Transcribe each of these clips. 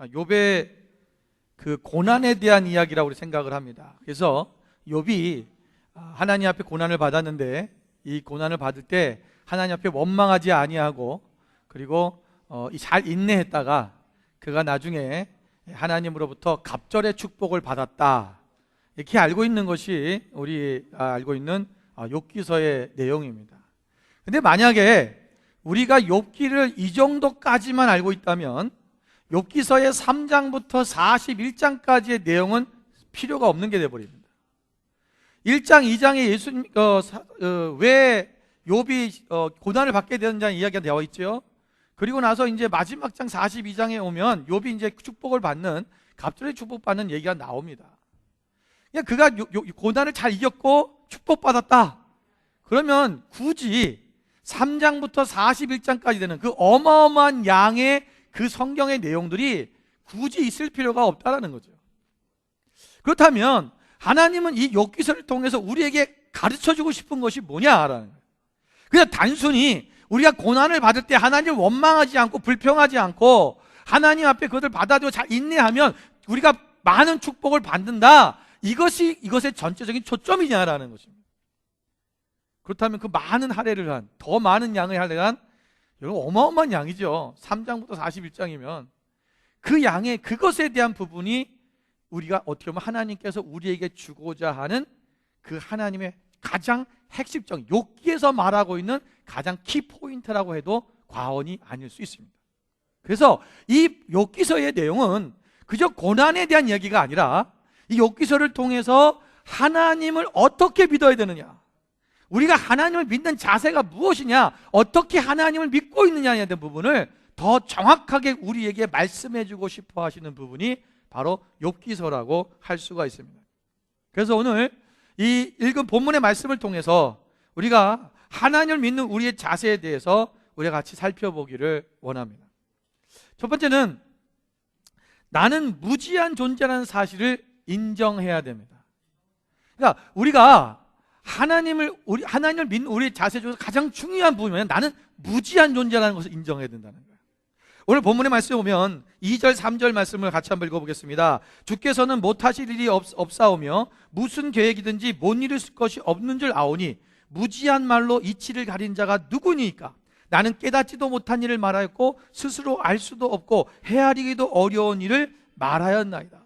욥의 그 고난에 대한 이야기라고 우리 생각을 합니다. 그래서 욥이 하나님 앞에 고난을 받았는데 이 고난을 받을 때 하나님 앞에 원망하지 아니하고 그리고 잘 인내했다가 그가 나중에 하나님으로부터 갑절의 축복을 받았다, 이렇게 알고 있는 것이 우리 알고 있는 욥기서의 내용입니다. 근데 만약에 우리가 욥기를 이 정도까지만 알고 있다면 욥기서의 3장부터 41장까지의 내용은 필요가 없는 게 되어버립니다. 1장, 2장에 예수님 왜 욥이 고난을 받게 되는지 이야기가 되어 있죠. 그리고 나서 이제 마지막 장 42장에 오면 욥이 이제 축복을 받는, 갑절의 축복받는 얘기가 나옵니다. 그냥 그가 고난을 잘 이겼고 축복받았다, 그러면 굳이 3장부터 41장까지 되는 그 어마어마한 양의 그 성경의 내용들이 굳이 있을 필요가 없다라는 거죠. 그렇다면 하나님은 이 욥기서를 통해서 우리에게 가르쳐주고 싶은 것이 뭐냐라는 거예요. 그냥 단순히 우리가 고난을 받을 때 하나님을 원망하지 않고 불평하지 않고 하나님 앞에 그것을 받아들여 잘 인내하면 우리가 많은 축복을 받는다, 이것의 전체적인 초점이냐라는 것입니다. 그렇다면 그 많은 할애를 한, 더 많은 양의 할애를 한, 여러분 어마어마한 양이죠. 3장부터 41장이면 그 양의 그것에 대한 부분이 우리가 어떻게 보면 하나님께서 우리에게 주고자 하는 그 하나님의 가장 핵심적인, 욥기에서 말하고 있는 가장 키포인트라고 해도 과언이 아닐 수 있습니다. 그래서 이 욥기서의 내용은 그저 고난에 대한 이야기가 아니라 이 욥기서를 통해서 하나님을 어떻게 믿어야 되느냐, 우리가 하나님을 믿는 자세가 무엇이냐, 어떻게 하나님을 믿고 있느냐에 대한 부분을 더 정확하게 우리에게 말씀해 주고 싶어 하시는 부분이 바로 욥기서라고 할 수가 있습니다. 그래서 오늘 이 읽은 본문의 말씀을 통해서 우리가 하나님을 믿는 우리의 자세에 대해서 우리가 같이 살펴보기를 원합니다. 첫 번째는 나는 무지한 존재라는 사실을 인정해야 됩니다. 그러니까 우리가 하나님을 믿는 우리의 자세 중에서 가장 중요한 부분은 나는 무지한 존재라는 것을 인정해야 된다는 거예요. 오늘 본문의 말씀에 보면 2절 3절 말씀을 같이 한번 읽어보겠습니다. 주께서는 못하실 일이 없사오며 무슨 계획이든지 못 이룰 것이 없는 줄 아오니 무지한 말로 이치를 가린 자가 누구니까? 나는 깨닫지도 못한 일을 말하였고 스스로 알 수도 없고 헤아리기도 어려운 일을 말하였나이다.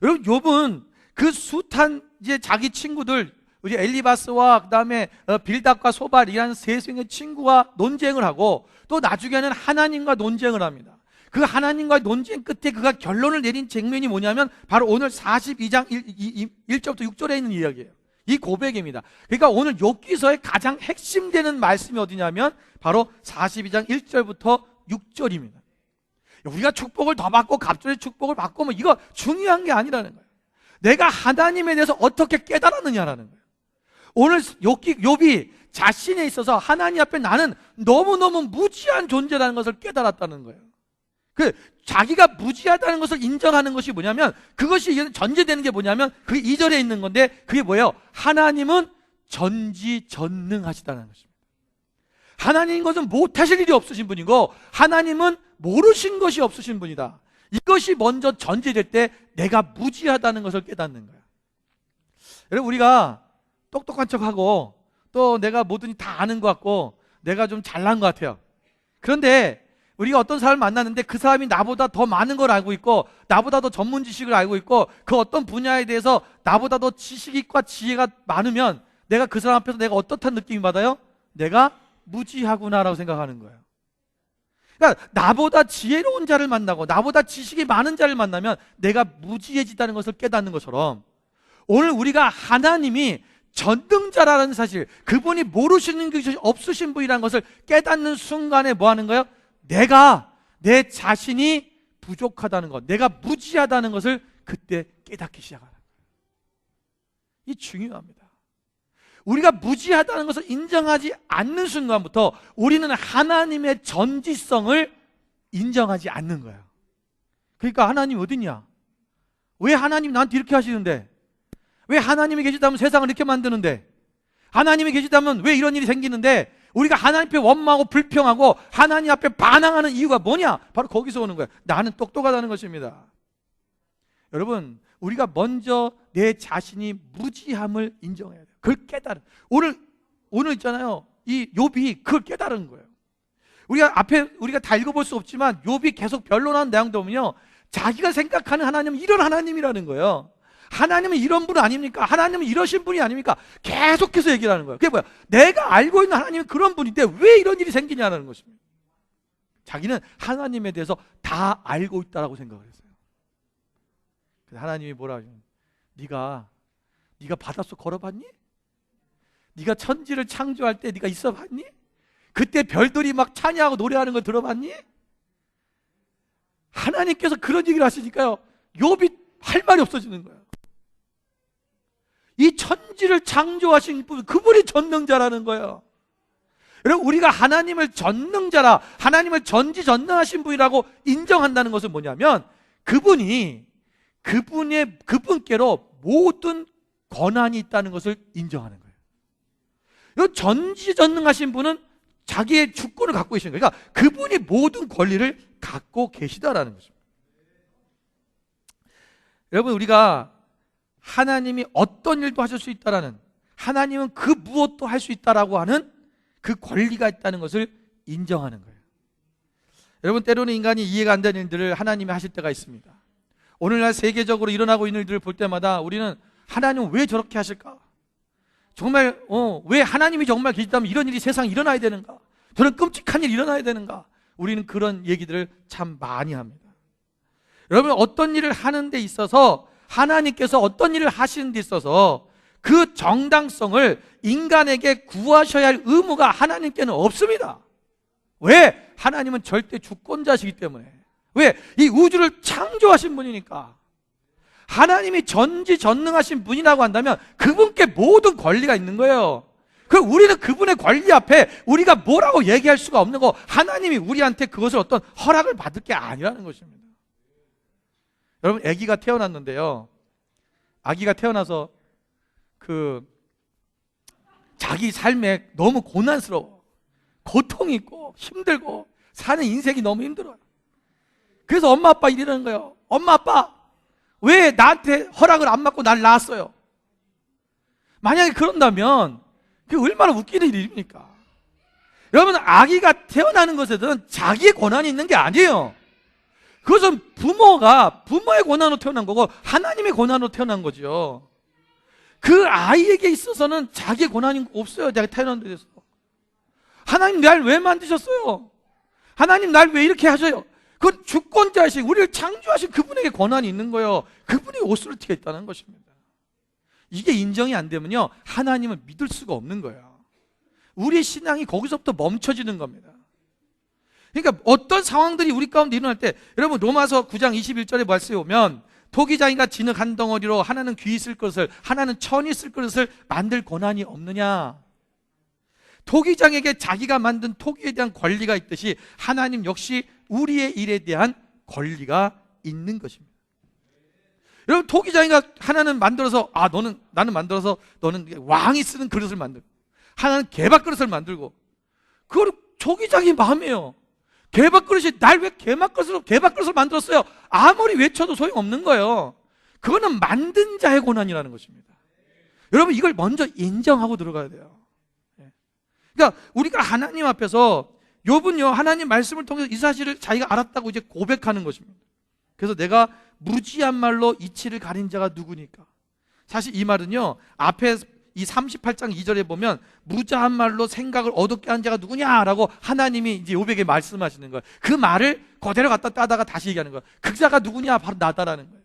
여러분, 욥은 그 숱한 이제 자기 친구들, 우리 엘리바스와 그 다음에 빌닷과 소발이라는 세 명의 친구와 논쟁을 하고 또 나중에는 하나님과 논쟁을 합니다. 그 하나님과의 논쟁 끝에 그가 결론을 내린 장면이 뭐냐면 바로 오늘 42장 1절부터 6절에 있는 이야기예요. 이 고백입니다. 그러니까 오늘 욥기서의 가장 핵심되는 말씀이 어디냐면 바로 42장 1절부터 6절입니다. 우리가 축복을 더 받고 갑절의 축복을 받고 뭐 이거 중요한 게 아니라는 거예요. 내가 하나님에 대해서 어떻게 깨달았느냐라는 거예요. 오늘 욥이 자신에 있어서 하나님 앞에 나는 너무너무 무지한 존재라는 것을 깨달았다는 거예요. 자기가 무지하다는 것을 인정하는 것이 뭐냐면, 그것이 전제되는 게 뭐냐면 그 2절에 있는 건데 그게 뭐예요? 하나님은 전지전능하시다는 것입니다. 하나님 것은 못하실 일이 없으신 분이고 하나님은 모르신 것이 없으신 분이다. 이것이 먼저 전제될 때 내가 무지하다는 것을 깨닫는 거야. 여러분, 우리가 똑똑한 척하고 또 내가 뭐든지 다 아는 것 같고 내가 좀 잘난 것 같아요. 그런데 우리가 어떤 사람을 만났는데 그 사람이 나보다 더 많은 걸 알고 있고 나보다 더 전문 지식을 알고 있고 그 어떤 분야에 대해서 나보다 더 지식과 지혜가 많으면 내가 그 사람 앞에서 내가 어떻다는 느낌이 받아요? 내가 무지하구나라고 생각하는 거예요. 그러니까 나보다 지혜로운 자를 만나고 나보다 지식이 많은 자를 만나면 내가 무지해지다는 것을 깨닫는 것처럼 오늘 우리가 하나님이 전능자라는 사실, 그분이 모르시는 것이 없으신 분이라는 것을 깨닫는 순간에 뭐 하는 거예요? 내가 내 자신이 부족하다는 것, 내가 무지하다는 것을 그때 깨닫기 시작하는 거예요. 이 중요합니다. 우리가 무지하다는 것을 인정하지 않는 순간부터 우리는 하나님의 전지성을 인정하지 않는 거예요. 그러니까 하나님 어딨냐? 왜 하나님 나한테 이렇게 하시는데? 왜 하나님이 계시다면 세상을 이렇게 만드는데? 하나님이 계시다면 왜 이런 일이 생기는데? 우리가 하나님 앞에 원망하고 불평하고 하나님 앞에 반항하는 이유가 뭐냐? 바로 거기서 오는 거예요. 나는 똑똑하다는 것입니다. 여러분, 우리가 먼저 내 자신이 무지함을 인정해야 돼요. 그걸 깨달은. 오늘 있잖아요. 이 욥이 그걸 깨달은 거예요. 우리가 다 읽어볼 수 없지만 욥이 계속 변론하는 내용도 보면요, 자기가 생각하는 하나님은 이런 하나님이라는 거예요. 하나님은 이런 분 아닙니까? 하나님은 이러신 분이 아닙니까? 계속해서 얘기를 하는 거예요. 그게 뭐야? 내가 알고 있는 하나님은 그런 분인데 왜 이런 일이 생기냐는 것입니다. 자기는 하나님에 대해서 다 알고 있다라고 생각을 했어요. 그래서 하나님이 뭐라 하냐면, 네가 바닷속 걸어봤니? 네가 천지를 창조할 때 네가 있어봤니? 그때 별들이 막 찬양하고 노래하는 걸 들어봤니? 하나님께서 그런 얘기를 하시니까요, 욥이 할 말이 없어지는 거예요. 이 천지를 창조하신 분, 그분이 전능자라는 거예요. 여러분, 우리가 하나님을 전능자라, 하나님을 전지전능하신 분이라고 인정한다는 것은 뭐냐면, 그분께로 모든 권한이 있다는 것을 인정하는 거예요. 이 전지전능하신 분은 자기의 주권을 갖고 계시는 거예요. 그러니까 그분이 모든 권리를 갖고 계시다라는 것입니다. 여러분, 우리가 하나님이 어떤 일도 하실 수 있다라는, 하나님은 그 무엇도 할 수 있다라고 하는 그 권리가 있다는 것을 인정하는 거예요. 여러분, 때로는 인간이 이해가 안 되는 일들을 하나님이 하실 때가 있습니다. 오늘날 세계적으로 일어나고 있는 일들을 볼 때마다 우리는 하나님은 왜 저렇게 하실까? 정말 왜 하나님이 정말 계시다면 이런 일이 세상에 일어나야 되는가? 저런 끔찍한 일이 일어나야 되는가? 우리는 그런 얘기들을 참 많이 합니다. 여러분, 어떤 일을 하는 데 있어서, 하나님께서 어떤 일을 하시는 데 있어서 그 정당성을 인간에게 구하셔야 할 의무가 하나님께는 없습니다. 왜? 하나님은 절대 주권자시기 때문에. 왜? 이 우주를 창조하신 분이니까. 하나님이 전지전능하신 분이라고 한다면 그분께 모든 권리가 있는 거예요. 우리는 그분의 권리 앞에 우리가 뭐라고 얘기할 수가 없는 거, 하나님이 우리한테 그것을 어떤 허락을 받을 게 아니라는 것입니다. 여러분, 아기가 태어났는데요, 아기가 태어나서 자기 삶에 너무 고난스러워, 고통이 있고 힘들고 사는 인생이 너무 힘들어요. 그래서 엄마 아빠 이러는 거예요. 엄마 아빠, 왜 나한테 허락을 안 받고 날 낳았어요? 만약에 그런다면 그게 얼마나 웃기는 일입니까? 여러분, 아기가 태어나는 것에는 자기의 권한이 있는 게 아니에요. 그것은 부모의 권한으로 태어난 거고 하나님의 권한으로 태어난 거죠. 그 아이에게 있어서는 자기의 권한이 없어요. 내가 태어난 데 대해서. 하나님 날 왜 만드셨어요? 하나님 날 왜 이렇게 하셔요? 그 주권자이신, 우리를 창조하신 그분에게 권한이 있는 거예요. 그분이 오스리티가 있다는 것입니다. 이게 인정이 안 되면요, 하나님을 믿을 수가 없는 거예요. 우리의 신앙이 거기서부터 멈춰지는 겁니다. 그러니까 어떤 상황들이 우리 가운데 일어날 때, 여러분, 로마서 9장 21절에 말씀에 오면, 토기장이가 진흙 한 덩어리로 하나는 귀 있을 것을, 하나는 천이 있을 것을 만들 권한이 없느냐? 토기장에게 자기가 만든 토기에 대한 권리가 있듯이 하나님 역시 우리의 일에 대한 권리가 있는 것입니다. 여러분, 토기장이가 하나는 만들어서, 나는 만들어서 너는 왕이 쓰는 그릇을 만들고, 하나는 개밥 그릇을 만들고, 그걸 토기장의 마음이에요. 개밥 그릇이, 날 왜 개밥 그릇을 만들었어요? 아무리 외쳐도 소용없는 거예요. 그거는 만든 자의 고난이라는 것입니다. 여러분, 이걸 먼저 인정하고 들어가야 돼요. 그러니까 우리가 하나님 앞에서, 욥은요, 하나님 말씀을 통해서 이 사실을 자기가 알았다고 이제 고백하는 것입니다. 그래서 내가 무지한 말로 이치를 가린 자가 누구니까? 사실 이 말은요, 앞에 이 38장 2절에 보면 무자한 말로 생각을 어둡게 한 자가 누구냐라고 하나님이 이제 욥에게 말씀하시는 거예요. 그 말을 그대로 갖다 따다가 다시 얘기하는 거예요. 그 자가 누구냐? 바로 나다라는 거예요.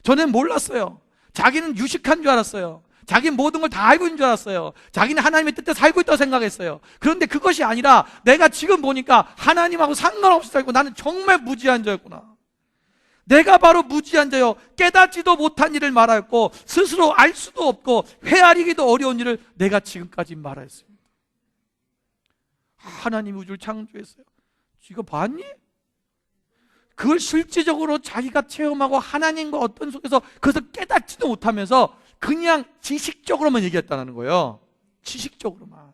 저는 몰랐어요. 자기는 유식한 줄 알았어요. 자기는 모든 걸 다 알고 있는 줄 알았어요. 자기는 하나님의 뜻대로 살고 있다고 생각했어요. 그런데 그것이 아니라 내가 지금 보니까 하나님하고 상관없이 살고 나는 정말 무지한 자였구나. 내가 바로 무지한 자요, 깨닫지도 못한 일을 말하였고 스스로 알 수도 없고 헤아리기도 어려운 일을 내가 지금까지 말하였습니다. 하나님이 우주를 창조했어요. 이거 봤니? 그걸 실질적으로 자기가 체험하고 하나님과 어떤 속에서 그것을 깨닫지도 못하면서 그냥 지식적으로만 얘기했다는 거예요. 지식적으로만.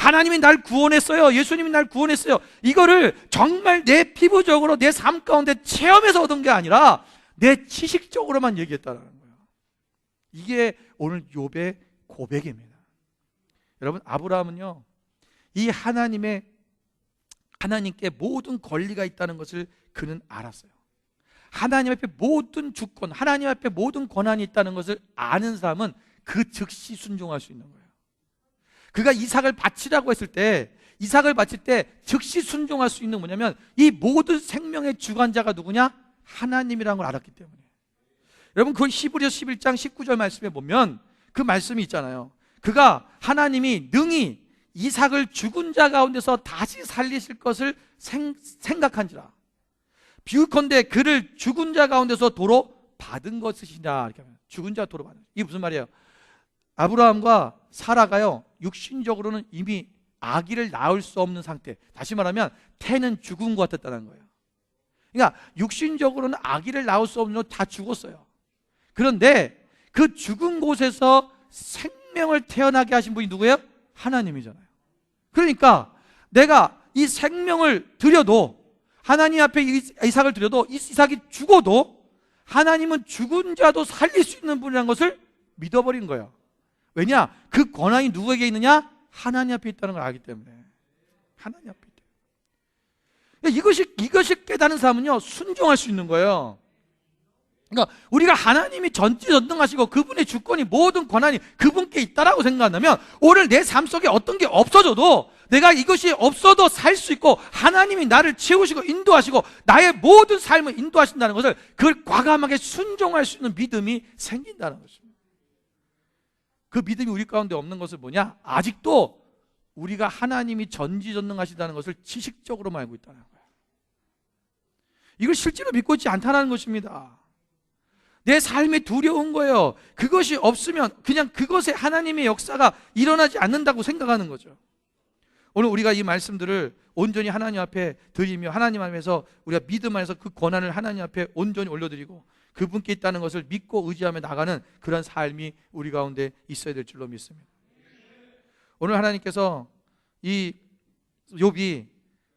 하나님이 날 구원했어요. 예수님이 날 구원했어요. 이거를 정말 내 피부적으로 내 삶 가운데 체험해서 얻은 게 아니라 내 지식적으로만 얘기했다는 거예요. 이게 오늘 욥의 고백입니다. 여러분, 아브라함은요, 이 하나님께 모든 권리가 있다는 것을 그는 알았어요. 하나님 앞에 모든 주권, 하나님 앞에 모든 권한이 있다는 것을 아는 사람은 그 즉시 순종할 수 있는 거예요. 그가 이삭을 바치라고 했을 때, 이삭을 바칠 때 즉시 순종할 수 있는 뭐냐면 이 모든 생명의 주관자가 누구냐? 하나님이라는 걸 알았기 때문에. 여러분, 그 히브리서 11장 19절 말씀에 보면 그 말씀이 있잖아요. 그가 하나님이 능히 이삭을 죽은 자 가운데서 다시 살리실 것을 생각한지라. 비유컨대 그를 죽은 자 가운데서 도로 받은 것이시냐. 이렇게 하면 죽은 자 도로 받은. 이게 무슨 말이에요? 아브라함과 사라가요, 육신적으로는 이미 아기를 낳을 수 없는 상태. 다시 말하면 태는 죽은 것 같았다는 거예요. 그러니까 육신적으로는 아기를 낳을 수 없는 다 죽었어요. 그런데 그 죽은 곳에서 생명을 태어나게 하신 분이 누구예요? 하나님이잖아요. 그러니까 내가 이 생명을 드려도, 하나님 앞에 이삭을 드려도 이삭이 죽어도 하나님은 죽은 자도 살릴 수 있는 분이라는 것을 믿어버린 거예요. 왜냐? 그 권한이 누구에게 있느냐? 하나님 앞에 있다는 걸 알기 때문에. 하나님 앞에 있다. 이것이 깨닫는 사람은요, 순종할 수 있는 거예요. 그러니까 우리가 하나님이 전지전능하시고 그분의 주권이, 모든 권한이 그분께 있다라고 생각한다면 오늘 내 삶 속에 어떤 게 없어져도, 내가 이것이 없어도 살 수 있고 하나님이 나를 채우시고 인도하시고 나의 모든 삶을 인도하신다는 것을, 그걸 과감하게 순종할 수 있는 믿음이 생긴다는 것입니다. 그 믿음이 우리 가운데 없는 것은 뭐냐? 아직도 우리가 하나님이 전지전능하시다는 것을 지식적으로만 알고 있다는 거예요. 이걸 실제로 믿고 있지 않다는 것입니다. 내 삶에 두려운 거예요. 그것이 없으면 그냥 그것에 하나님의 역사가 일어나지 않는다고 생각하는 거죠. 오늘 우리가 이 말씀들을 온전히 하나님 앞에 드리며 하나님 안에서 우리가 믿음 안에서 그 권한을 하나님 앞에 온전히 올려드리고 그분께 있다는 것을 믿고 의지하며 나가는 그런 삶이 우리 가운데 있어야 될 줄로 믿습니다. 오늘 하나님께서 이 욥이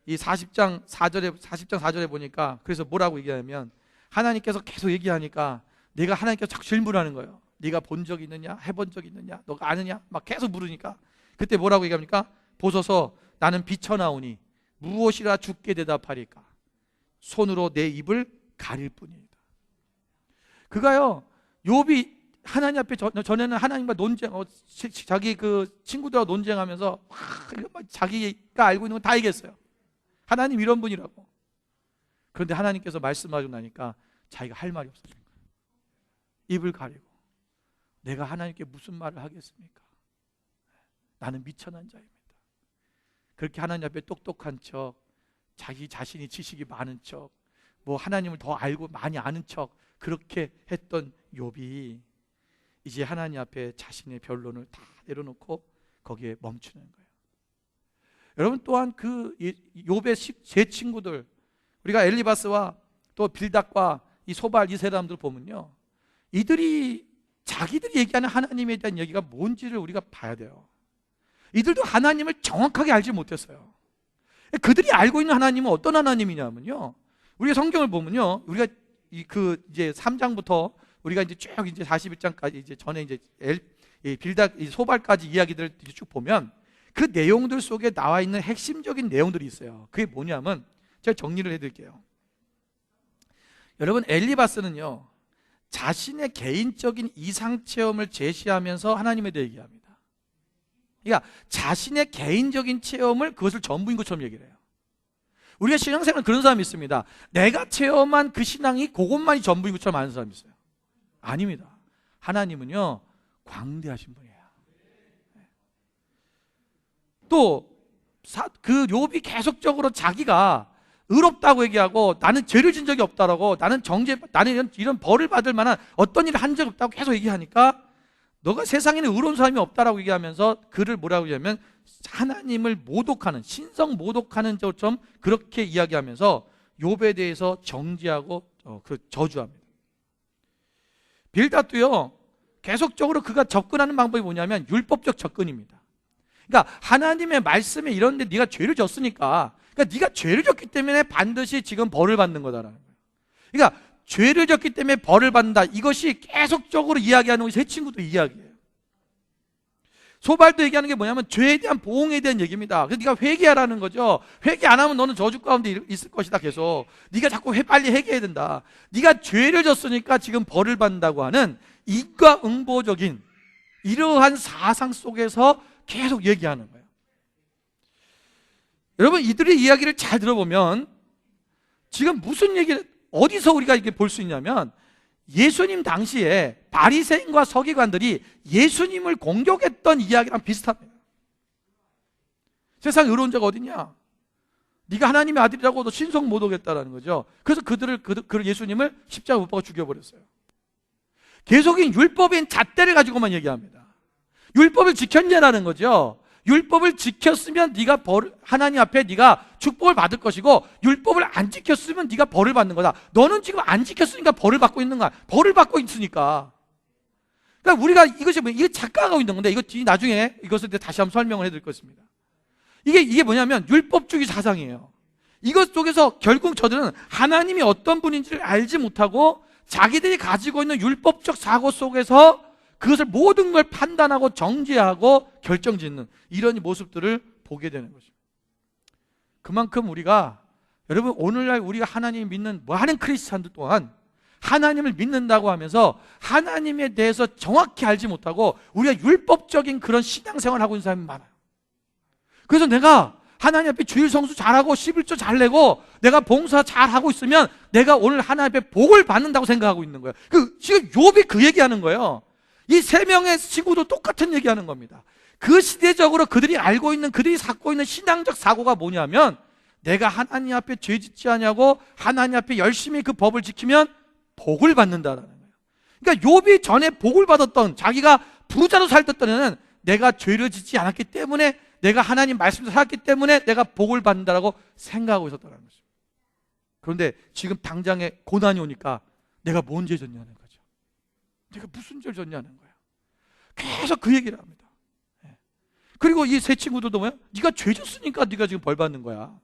이 40장 4절에 보니까 그래서 뭐라고 얘기하냐면, 하나님께서 계속 얘기하니까 내가 하나님께서 자꾸 질문하는 거예요. 네가 본 적이 있느냐? 해본 적이 있느냐? 너가 아느냐? 막 계속 물으니까 그때 뭐라고 얘기합니까? 보소서 나는 비쳐나오니 무엇이라 주께 대답하리까? 손으로 내 입을 가릴 뿐이다. 그가요, 욥이 하나님 앞에 전에는 하나님과 논쟁, 자기 그 친구들하고 논쟁하면서 자기가 알고 있는 건 다 얘기했어요. 하나님 이런 분이라고. 그런데 하나님께서 말씀하고 나니까 자기가 할 말이 없어진 거예요. 입을 가리고 내가 하나님께 무슨 말을 하겠습니까? 나는 미천한 자입니다. 그렇게 하나님 앞에 똑똑한 척, 자기 자신이 지식이 많은 척, 뭐 하나님을 더 알고 많이 아는 척 그렇게 했던 욥이 이제 하나님 앞에 자신의 변론을 다 내려놓고 거기에 멈추는 거예요. 여러분, 또한 그 욥의 제 친구들, 우리가 엘리바스와 또 빌닷과 이 소발, 이 사람들 보면요, 이들이 자기들이 얘기하는 하나님에 대한 얘기가 뭔지를 우리가 봐야 돼요. 이들도 하나님을 정확하게 알지 못했어요. 그들이 알고 있는 하나님은 어떤 하나님이냐면요, 우리가 성경을 보면요, 우리가 이제 3장부터 우리가 이제 쭉 이제 41장까지 이제 전에 이제 빌닷, 소발까지 이야기들을 쭉 보면 그 내용들 속에 나와 있는 핵심적인 내용들이 있어요. 그게 뭐냐면 제가 정리를 해드릴게요. 여러분, 엘리바스는요, 자신의 개인적인 이상 체험을 제시하면서 하나님에 대해 얘기합니다. 그러니까 자신의 개인적인 체험을 그것을 전부인 것처럼 얘기를 해요. 우리가 신앙생활은 그런 사람이 있습니다. 내가 체험한 그 신앙이 그것만이 전부인 것처럼 아는 사람이 있어요. 아닙니다. 하나님은요, 광대하신 분이에요. 또 그 욥이 계속적으로 자기가 의롭다고 얘기하고 나는 죄를 진 적이 없다라고, 나는 이런 벌을 받을 만한 어떤 일을 한 적 없다고 계속 얘기하니까, 너가 세상에는 의로운 사람이 없다라고 얘기하면서 그를 뭐라고 얘기하면 하나님을 모독하는, 신성 모독하는 것처럼 그렇게 이야기하면서 욥에 대해서 정죄하고 저주합니다. 빌닷도요, 계속적으로 그가 접근하는 방법이 뭐냐면 율법적 접근입니다. 그러니까 하나님의 말씀에 이런데 네가 죄를 졌으니까, 그러니까 네가 죄를 졌기 때문에 반드시 지금 벌을 받는 거다라는 거예요. 그러니까 죄를 졌기 때문에 벌을 받는다, 이것이 계속적으로 이야기하는 것이 새 친구도 이야기예요. 소발도 얘기하는 게 뭐냐면 죄에 대한 보응에 대한 얘기입니다. 그래서 네가 회개하라는 거죠. 회개 안 하면 너는 저주 가운데 있을 것이다. 계속 네가 자꾸 빨리 회개해야 된다. 네가 죄를 졌으니까 지금 벌을 받는다고 하는 인과응보적인 이러한 사상 속에서 계속 얘기하는 거예요. 여러분, 이들의 이야기를 잘 들어보면 지금 무슨 얘기를, 어디서 우리가 이게 볼 수 있냐면, 예수님 당시에 바리새인과 서기관들이 예수님을 공격했던 이야기랑 비슷합니다. 세상에 의로운 자가 어딨냐? 네가 하나님의 아들이라고 너 신성 못 오겠다라는 거죠. 그래서 그를 예수님을 십자가 못 박아 죽여버렸어요. 계속인 율법인 잣대를 가지고만 얘기합니다. 율법을 지켰냐라는 거죠. 율법을 지켰으면 네가 하나님 앞에 네가 축복을 받을 것이고, 율법을 안 지켰으면 네가 벌을 받는 거다. 너는 지금 안 지켰으니까 벌을 받고 있는 거야. 벌을 받고 있으니까. 그러니까 우리가 이것이 이거 착각하고 있는 건데, 이거 나중에 이것을 다시 한번 설명을 해드릴 것입니다. 이게 뭐냐면 율법주의 사상이에요. 이것 속에서 결국 저들은 하나님이 어떤 분인지를 알지 못하고 자기들이 가지고 있는 율법적 사고 속에서 그것을 모든 걸 판단하고 정죄하고 결정짓는 이런 모습들을 보게 되는 거죠. 그만큼 우리가, 여러분, 오늘날 우리가 하나님을 믿는 많은 크리스찬들 또한 하나님을 믿는다고 하면서 하나님에 대해서 정확히 알지 못하고 우리가 율법적인 그런 신앙생활을 하고 있는 사람이 많아요. 그래서 내가 하나님 앞에 주일 성수 잘하고 11조 잘 내고 내가 봉사 잘하고 있으면 내가 오늘 하나님 앞에 복을 받는다고 생각하고 있는 거예요. 지금 욥이 그 얘기하는 거예요. 이 세 명의 친구도 똑같은 얘기하는 겁니다. 그 시대적으로 그들이 알고 있는, 그들이 갖고 있는 신앙적 사고가 뭐냐면, 내가 하나님 앞에 죄 짓지 않냐고 하나님 앞에 열심히 그 법을 지키면 복을 받는다라는 거예요. 그러니까 욥이 전에 복을 받았던, 자기가 부자로 살던 때는 내가 죄를 짓지 않았기 때문에, 내가 하나님 말씀을 살았기 때문에 내가 복을 받는다라고 생각하고 있었다는 거죠. 그런데 지금 당장에 고난이 오니까 내가 뭔 죄 졌냐는 거죠. 내가 무슨 죄를 졌냐는 거야. 계속 그 얘기를 합니다. 그리고 이 세 친구들도 뭐야? 네가 죄 졌으니까 네가 지금 벌 받는 거야.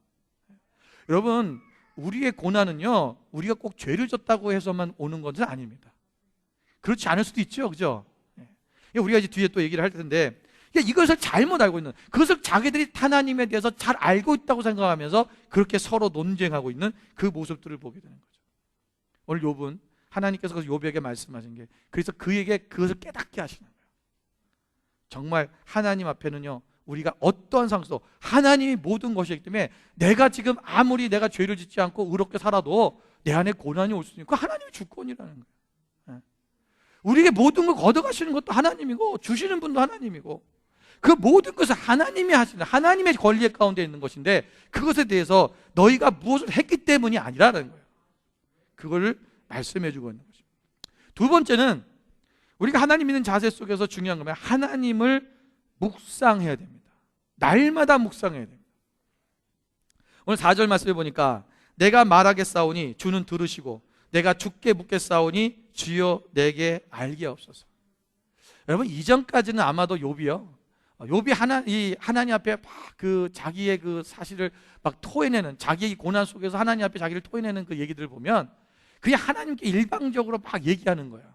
여러분, 우리의 고난은요, 우리가 꼭 죄를 졌다고 해서만 오는 것은 아닙니다. 그렇지 않을 수도 있죠, 그죠? 우리가 이제 뒤에 또 얘기를 할 텐데, 이것을 잘못 알고 있는, 그것을 자기들이 하나님에 대해서 잘 알고 있다고 생각하면서 그렇게 서로 논쟁하고 있는 그 모습들을 보게 되는 거죠. 오늘 욥은 하나님께서 욥에게 말씀하신 게, 그래서 그에게 그것을 깨닫게 하시는 거예요. 정말 하나님 앞에는요, 우리가 어떠한 상황도 하나님이 모든 것이기 때문에 내가 지금 아무리 내가 죄를 짓지 않고 의롭게 살아도 내 안에 고난이 올 수 있고, 하나님의 주권이라는 거예요. 우리에게 모든 걸 걷어가시는 것도 하나님이고 주시는 분도 하나님이고, 그 모든 것을 하나님이 하시는, 하나님의 권리 가운데 있는 것인데, 그것에 대해서 너희가 무엇을 했기 때문이 아니라는 거예요. 그거를 말씀해주고 있는 것입니다. 두 번째는 우리가 하나님 믿는 자세 속에서 중요한 거면 하나님을 묵상해야 됩니다. 날마다 묵상해야 됩니다. 오늘 4절 말씀해 보니까, 내가 말하겠사오니 주는 들으시고 내가 죽게 묻겠사오니 주여 내게 알게 없소서. 여러분, 이전까지는 아마도 욥이 하나님 앞에 막 그 자기의 그 사실을 막 토해내는, 자기의 고난 속에서 하나님 앞에 자기를 토해내는 그 얘기들을 보면 그냥 하나님께 일방적으로 막 얘기하는 거예요.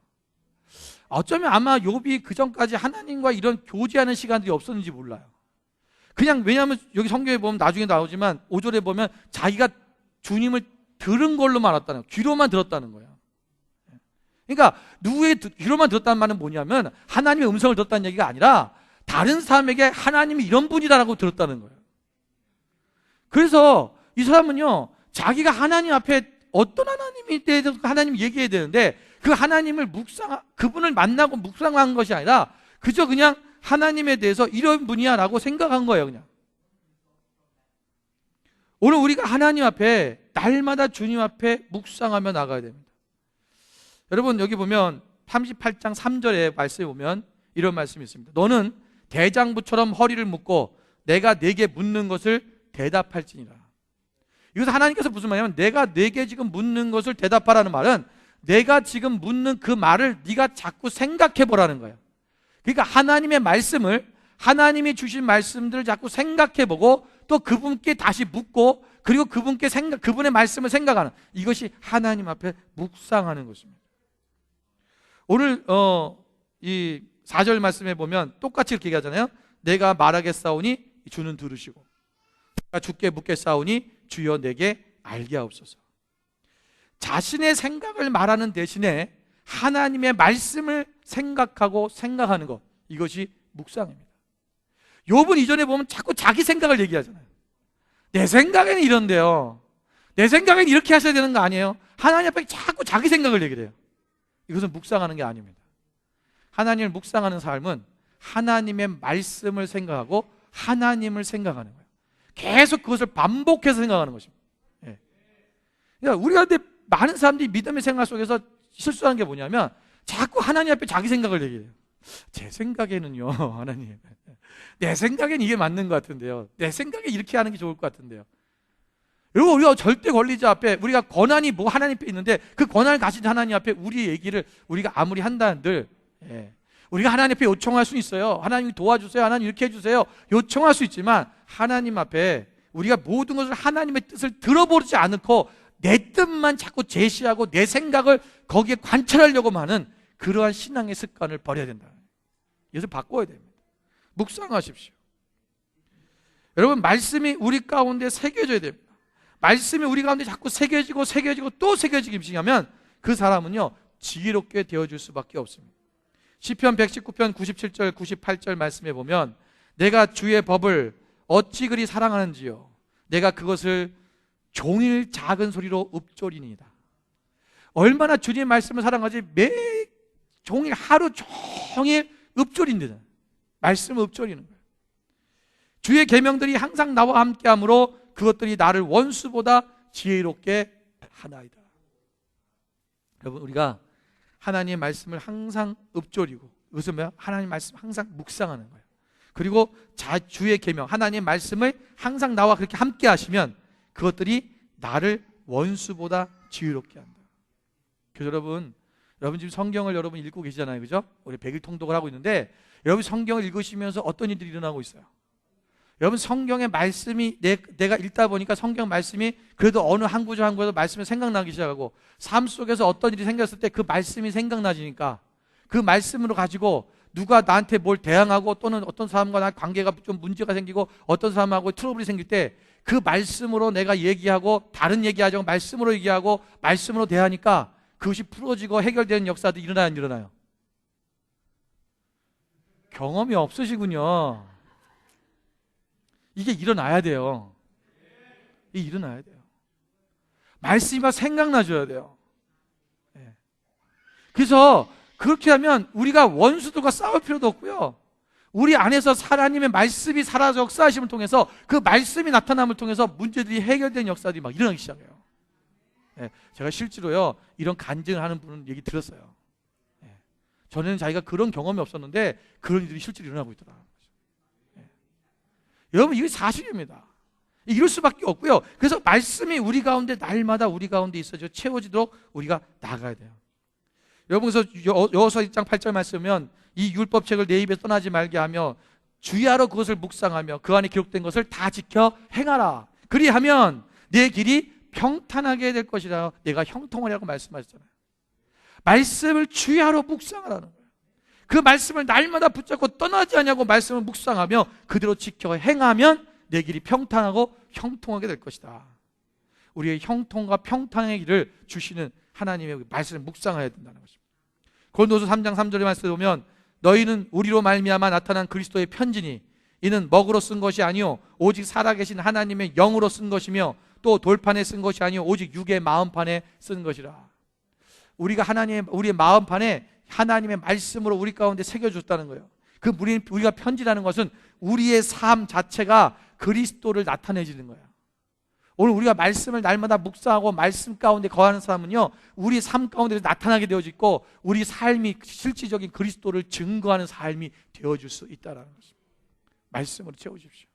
어쩌면 아마 욥이 그 전까지 하나님과 이런 교제하는 시간들이 없었는지 몰라요. 그냥, 왜냐하면 여기 성경에 보면 나중에 나오지만 5절에 보면 자기가 주님을 들은 걸로만 알았다는 거예요. 귀로만 들었다는 거예요. 그러니까 누구의 귀로만 들었다는 말은 뭐냐면 하나님의 음성을 들었다는 얘기가 아니라 다른 사람에게 하나님이 이런 분이다라고 들었다는 거예요. 그래서 이 사람은요, 자기가 하나님 앞에 어떤 하나님에 대해서 하나님 얘기해야 되는데, 그 하나님을 그분을 만나고 묵상한 것이 아니라 그저 그냥 하나님에 대해서 이런 분이야 라고 생각한 거예요. 그냥 오늘 우리가 하나님 앞에 날마다 주님 앞에 묵상하며 나가야 됩니다. 여러분, 여기 보면 38장 3절의 말씀에 보면 이런 말씀이 있습니다. 너는 대장부처럼 허리를 묶고 내가 네게 묻는 것을 대답할지니라. 이것은 하나님께서 무슨 말이냐면, 내가 네게 지금 묻는 것을 대답하라는 말은 내가 지금 묻는 그 말을 네가 자꾸 생각해 보라는 거예요. 그러니까 하나님의 말씀을 하나님이 주신 말씀들을 자꾸 생각해보고 또 그분께 다시 묻고 그리고 그분의 말씀을 생각하는, 이것이 하나님 앞에 묵상하는 것입니다. 오늘 이 4절 말씀에 보면 똑같이 이렇게 얘기하잖아요. 내가 말하겠사오니 주는 들으시고 내가 주께 묻겠사오니 주여 내게 알게 하옵소서. 자신의 생각을 말하는 대신에 하나님의 말씀을 생각하고 생각하는 것, 이것이 묵상입니다. 욥은 이전에 보면 자꾸 자기 생각을 얘기하잖아요. 내 생각에는 이런데요, 내 생각에는 이렇게 하셔야 되는 거 아니에요? 하나님 앞에 자꾸 자기 생각을 얘기를 해요. 이것은 묵상하는 게 아닙니다. 하나님을 묵상하는 삶은 하나님의 말씀을 생각하고 하나님을 생각하는 거예요. 계속 그것을 반복해서 생각하는 것입니다. 예. 그러니까 우리가 근데 많은 사람들이 믿음의 생활 속에서 실수하는 게 뭐냐면 자꾸 하나님 앞에 자기 생각을 얘기해요. 제 생각에는요, 하나님, 내 생각엔 이게 맞는 것 같은데요, 내 생각에 이렇게 하는 게 좋을 것 같은데요. 여러분, 우리가 절대 권리자 앞에 우리가 권한이 뭐 하나님 앞에 있는데 그 권한을 가진 하나님 앞에 우리의 얘기를 우리가 아무리 한다는들, 우리가 하나님 앞에 요청할 수 있어요. 하나님 도와주세요, 하나님 이렇게 해주세요, 요청할 수 있지만 하나님 앞에 우리가 모든 것을 하나님의 뜻을 들어보지 않고 내 뜻만 자꾸 제시하고 내 생각을 거기에 관찰하려고 하는 그러한 신앙의 습관을 버려야 된다. 이것을 바꿔야 됩니다. 묵상하십시오. 여러분, 말씀이 우리 가운데 새겨져야 됩니다. 말씀이 우리 가운데 자꾸 새겨지고 또 새겨지기 시작하면 그 사람은요, 지혜롭게 되어줄 수밖에 없습니다. 시편 119편 97절 98절 말씀에 보면 내가 주의 법을 어찌 그리 사랑하는지요, 내가 그것을 종일 작은 소리로 읊조리니이다. 얼마나 주님의 말씀을 사랑하지, 매 종일 하루 종일 읊조린다. 말씀을 읊조리는 거예요. 주의 계명들이 항상 나와 함께하므로 그것들이 나를 원수보다 지혜롭게 하나이다. 여러분, 우리가 하나님의 말씀을 항상 읊조리고, 이것은 뭐야? 하나님의 말씀 항상 묵상하는 거예요. 그리고 주의 계명, 하나님의 말씀을 항상 나와 그렇게 함께 하시면 그것들이 나를 원수보다 지혜롭게 한다. 그래서 여러분 지금 성경을 여러분 읽고 계시잖아요, 그죠? 우리 100일 통독을 하고 있는데 여러분 성경을 읽으시면서 어떤 일들이 일어나고 있어요? 여러분 성경의 말씀이 내가 읽다 보니까 성경 말씀이 그래도 어느 한 구절 한 구절 말씀이 생각나기 시작하고, 삶 속에서 어떤 일이 생겼을 때 그 말씀이 생각나지니까 그 말씀으로 가지고 누가 나한테 뭘 대항하고 또는 어떤 사람과 나 관계가 좀 문제가 생기고 어떤 사람하고 트러블이 생길 때 그 말씀으로 내가 얘기하고 다른 얘기하자고 말씀으로 얘기하고 말씀으로 대하니까 그것이 풀어지고 해결되는 역사도 일어나요, 안 일어나요? 경험이 없으시군요. 이게 일어나야 돼요. 이게 일어나야 돼요. 말씀이 막 생각나줘야 돼요. 그래서 그렇게 하면 우리가 원수들과 싸울 필요도 없고요, 우리 안에서 하나님의 말씀이 살아서 역사하심을 통해서 그 말씀이 나타남을 통해서 문제들이 해결되는 역사들이 막 일어나기 시작해요. 제가 실제로요, 이런 간증을 하는 분은 얘기 들었어요. 전에는 자기가 그런 경험이 없었는데 그런 일들이 실제로 일어나고 있더라. 여러분, 이게 사실입니다. 이럴 수밖에 없고요. 그래서 말씀이 우리 가운데 날마다 우리 가운데 있어져 채워지도록 우리가 나가야 돼요. 여러분, 그래서 여호수아 1장 8절 말씀은 이 율법책을 내 입에 떠나지 말게 하며 주야로 그것을 묵상하며 그 안에 기록된 것을 다 지켜 행하라. 그리하면 내 길이 평탄하게 될 것이라 내가 형통하라고 말씀하셨잖아요. 말씀을 주야로 묵상하라는 거예요. 그 말씀을 날마다 붙잡고 떠나지 않냐고 말씀을 묵상하며 그대로 지켜 행하면 내 길이 평탄하고 형통하게 될 것이다. 우리의 형통과 평탄의 길을 주시는 하나님의 말씀을 묵상해야 된다는 것입니다. 고린도서 3장 3절의 말씀에 보면 너희는 우리로 말미암아 나타난 그리스도의 편지니 이는 먹으로 쓴 것이 아니요 오직 살아계신 하나님의 영으로 쓴 것이며 또 돌판에 쓴 것이 아니요 오직 육의 마음판에 쓴 것이라. 우리가 우리의 마음판에 하나님의 말씀으로 우리 가운데 새겨줬다는 거예요. 그 우리가 편지라는 것은 우리의 삶 자체가 그리스도를 나타내지는 거예요. 오늘 우리가 말씀을 날마다 묵상하고 말씀 가운데 거하는 사람은요, 우리 삶 가운데 나타나게 되어지고 우리 삶이 실질적인 그리스도를 증거하는 삶이 되어줄 수 있다는 것입니다. 말씀으로 채워주십시오.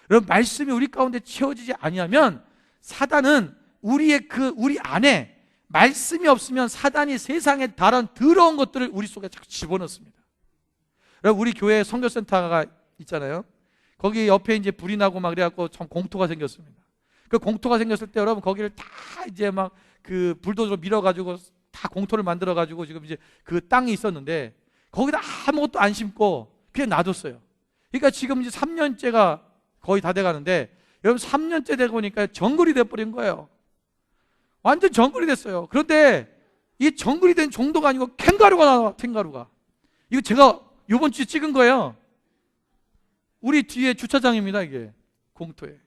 여러분, 말씀이 우리 가운데 채워지지 아니하면 사단은 우리 안에 말씀이 없으면 사단이 세상에 다른 더러운 것들을 우리 속에 자꾸 집어넣습니다. 여러분, 우리 교회에 선교센터가 있잖아요. 거기 옆에 이제 불이 나고 막 그래갖고 참 공터가 생겼습니다. 그 공터가 생겼을 때 여러분 거기를 다 이제 막 그 불도저로 밀어가지고 다 공터를 만들어가지고 지금 이제 그 땅이 있었는데 거기다 아무것도 안 심고 그냥 놔뒀어요. 그러니까 지금 이제 3년째가 거의 다 돼가는데 여러분 3년째 되고 보니까 정글이 돼버린 거예요. 완전 정글이 됐어요. 그런데 이 정글이 된 정도가 아니고 캥거루가 나와. 캥거루가. 이거 제가 이번 주에 찍은 거예요. 우리 뒤에 주차장입니다. 이게 공터에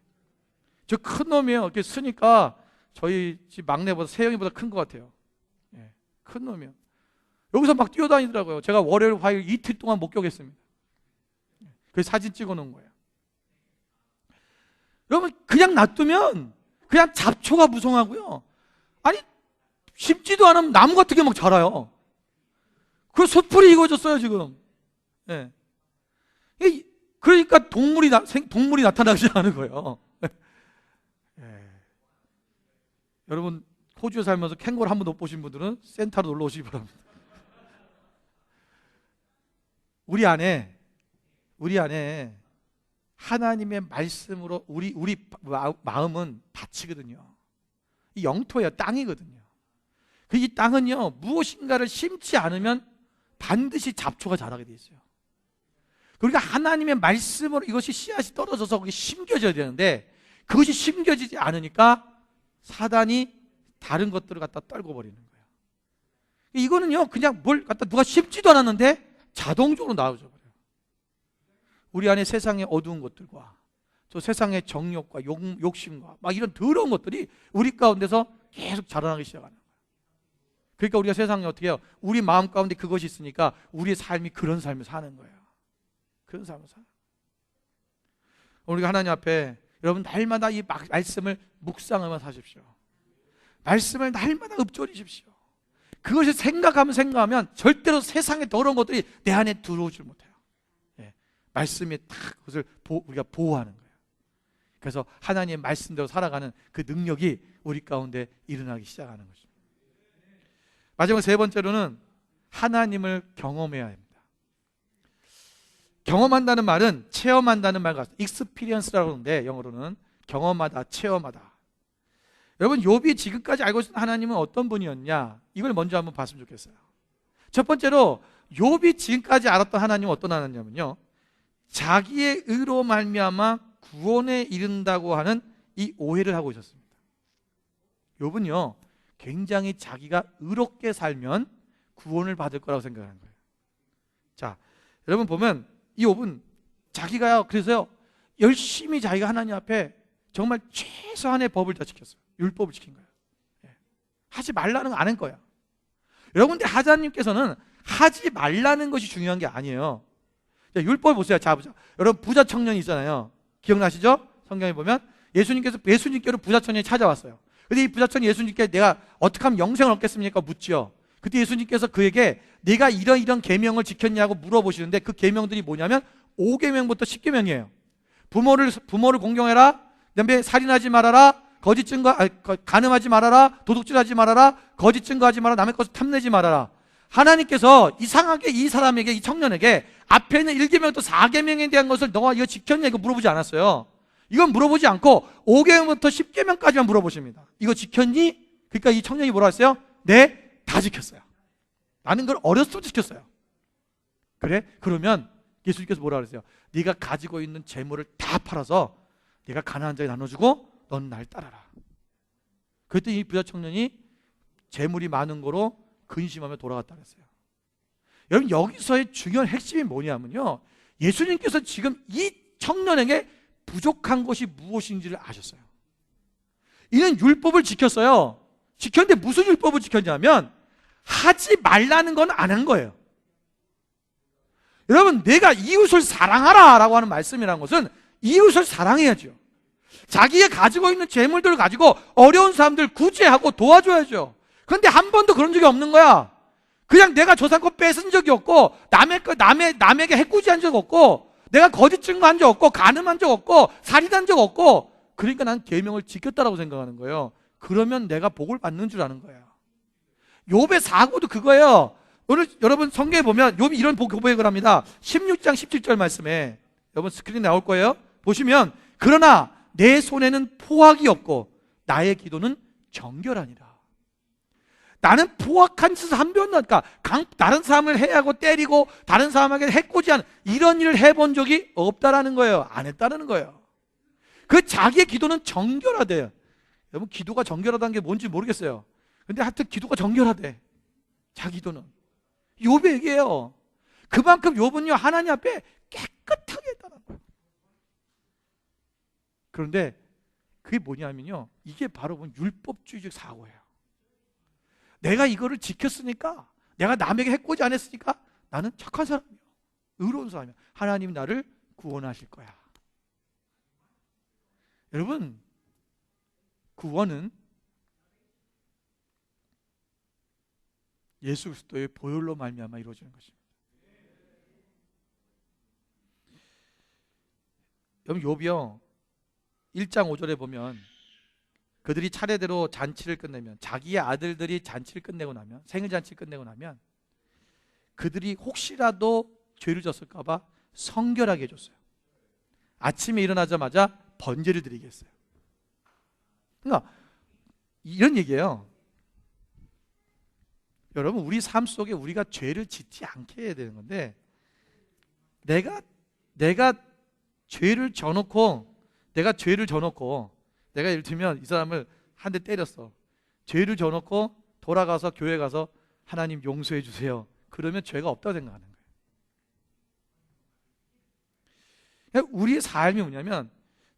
저 큰 놈이에요. 이렇게 쓰니까 저희 집 막내보다 세영이보다 큰 것 같아요. 예, 큰 놈이요. 여기서 막 뛰어다니더라고요. 제가 월요일 화요일 이틀 동안 목격했습니다. 그래서 사진 찍어 놓은 거예요. 여러분 그냥 놔두면 그냥 잡초가 무성하고요. 아니 심지도 않으면 나무 같은 게 막 자라요. 그 숯불이 익어졌어요 지금. 예. 그러니까 동물이 나타나지 않은 거예요. 예. 여러분 호주에 살면서 캥거루 한 번도 못 보신 분들은 센터로 놀러 오시기 바랍니다. 우리 안에 하나님의 말씀으로 우리 마음은 밭이거든요. 이 영토예요. 땅이거든요. 이 땅은요 무엇인가를 심지 않으면 반드시 잡초가 자라게 돼 있어요. 그러니까 하나님의 말씀으로 이것이 씨앗이 떨어져서 거기 심겨져야 되는데 그것이 심겨지지 않으니까 사단이 다른 것들을 갖다 떨고 버리는 거예요. 이거는요 그냥 뭘 갖다 누가 심지도 않았는데 자동적으로 나오죠. 우리 안에 세상의 어두운 것들과 저 세상의 정욕과 욕심과 막 이런 더러운 것들이 우리 가운데서 계속 자라나기 시작하는 거예요. 그러니까 우리가 세상에 어떻게 해요? 우리 마음 가운데 그것이 있으니까 우리의 삶이 그런 삶을 사는 거예요. 그런 삶을 살아요. 우리가 하나님 앞에 여러분 날마다 이 말씀을 묵상하며 사십시오. 말씀을 날마다 읊조리십시오. 그것을 생각하면 절대로 세상의 더러운 것들이 내 안에 들어오질 못해요. 예. 말씀이 딱 그것을 우리가 보호하는 거예요. 그래서 하나님의 말씀대로 살아가는 그 능력이 우리 가운데 일어나기 시작하는 것입니다. 마지막 세 번째로는 하나님을 경험해야 합니다. 경험한다는 말은 체험한다는 말 같아요. experience라고 하는데 영어로는 경험하다, 체험하다. 여러분 욥이 지금까지 알고 있는 하나님은 어떤 분이었냐? 이걸 먼저 한번 봤으면 좋겠어요. 첫 번째로 욥이 지금까지 알았던 하나님은 어떤 하나님이냐면요, 자기의 의로 말미암아 구원에 이른다고 하는 이 오해를 하고 있었습니다. 욥은요 굉장히 자기가 의롭게 살면 구원을 받을 거라고 생각하는 거예요. 자, 여러분 보면 이 욥은 자기가 그래서요 열심히 자기가 하나님 앞에 정말 최소한의 법을 다 지켰어요. 율법을 지킨 거예요. 예. 하지 말라는 거 안 한 거야. 여러분들 하나님께서는 하지 말라는 것이 중요한 게 아니에요. 자, 율법 보세요. 자, 보자. 여러분 부자 청년이 있잖아요. 기억나시죠? 성경에 보면 예수님께로 부자 청년이 찾아왔어요. 근데 이 부자 청년이 예수님께 내가 어떻게 하면 영생을 얻겠습니까? 묻지요. 그때 예수님께서 그에게 내가 이런 계명을 지켰냐고 물어보시는데 그 계명들이 뭐냐면 5계명부터 10계명이에요. 부모를 공경해라. 그다음에 살인하지 말아라. 간음하지 말아라. 도둑질하지 말아라. 거짓 증거하지 말아라. 남의 것을 탐내지 말아라. 하나님께서 이상하게 이 사람에게, 이 청년에게 앞에 있는 1계명부터 4계명에 대한 것을 너가 이거 지켰냐 이거 물어보지 않았어요. 이건 물어보지 않고 5계명부터 10계명까지만 물어보십니다. 이거 지켰니? 그러니까 이 청년이 뭐라 했어요? 네, 다 지켰어요. 나는 그걸 어렸을 때 지켰어요. 그래? 그러면 예수님께서 뭐라 그랬어요? 네가 가지고 있는 재물을 다 팔아서 네가 가난한 자에게 나눠주고 넌 날 따라라. 그랬더니 이 부자 청년이 재물이 많은 거로 근심하며 돌아갔다 그랬어요. 여러분 여기서의 중요한 핵심이 뭐냐면요, 예수님께서 지금 이 청년에게 부족한 것이 무엇인지를 아셨어요. 이는 율법을 지켰어요. 지켰는데 무슨 율법을 지켰냐면 하지 말라는 건 안 한 거예요. 여러분 내가 이웃을 사랑하라 라고 하는 말씀이라는 것은 이웃을 사랑해야죠. 자기가 가지고 있는 재물들을 가지고 어려운 사람들 구제하고 도와줘야죠. 그런데 한 번도 그런 적이 없는 거야. 그냥 내가 저 사람 거 뺏은 적이 없고 남에게 해코지한 적 없고 내가 거짓 증거한 적 없고 간음한 적 없고 살인한 적 없고, 그러니까 난 계명을 지켰다라고 생각하는 거예요. 그러면 내가 복을 받는 줄 아는 거예요. 욥의 사고도 그거예요. 오늘 여러분 성경에 보면 욥이 이런 고백을 합니다. 16장 17절 말씀에 여러분 스크린 나올 거예요. 보시면 그러나 내 손에는 포악이 없고 나의 기도는 정결하니라. 나는 포악한 짓을 한 번도, 그러니까 다른 사람을 해하고 때리고 다른 사람에게 해코지하는 이런 일을 해본 적이 없다라는 거예요. 안 했다는 거예요. 그 자기의 기도는 정결하대요. 여러분 기도가 정결하다는 게 뭔지 모르겠어요. 근데 하여튼 기도가 정결하대. 자기 기도는. 욥의 얘기예요. 그만큼 욥은요 하나님 앞에 깨끗하게 했다는 거예요. 그런데 그게 뭐냐면요, 이게 바로 율법주의적 사고예요. 내가 이거를 지켰으니까, 내가 남에게 해코지 안 했으니까 나는 착한 사람이야, 의로운 사람이야, 하나님이 나를 구원하실 거야. 여러분 구원은 예수 그리스도의 보혈로 말미암아 이루어지는 것입니다. 여러분 욥이요 1장 5절에 보면 그들이 차례대로 잔치를 끝내면, 자기의 아들들이 잔치를 끝내고 나면, 생일잔치를 끝내고 나면 그들이 혹시라도 죄를 졌을까 봐 성결하게 해줬어요. 아침에 일어나자마자 번제를 드리게 했어요. 그러니까 이런 얘기예요. 여러분 우리 삶 속에 우리가 죄를 짓지 않게 해야 되는 건데, 내가 죄를 져놓고 내가 예를 들면 이 사람을 한 대 때렸어. 죄를 져놓고 돌아가서 교회 가서 하나님 용서해 주세요, 그러면 죄가 없다고 생각하는 거예요. 우리의 삶이 뭐냐면,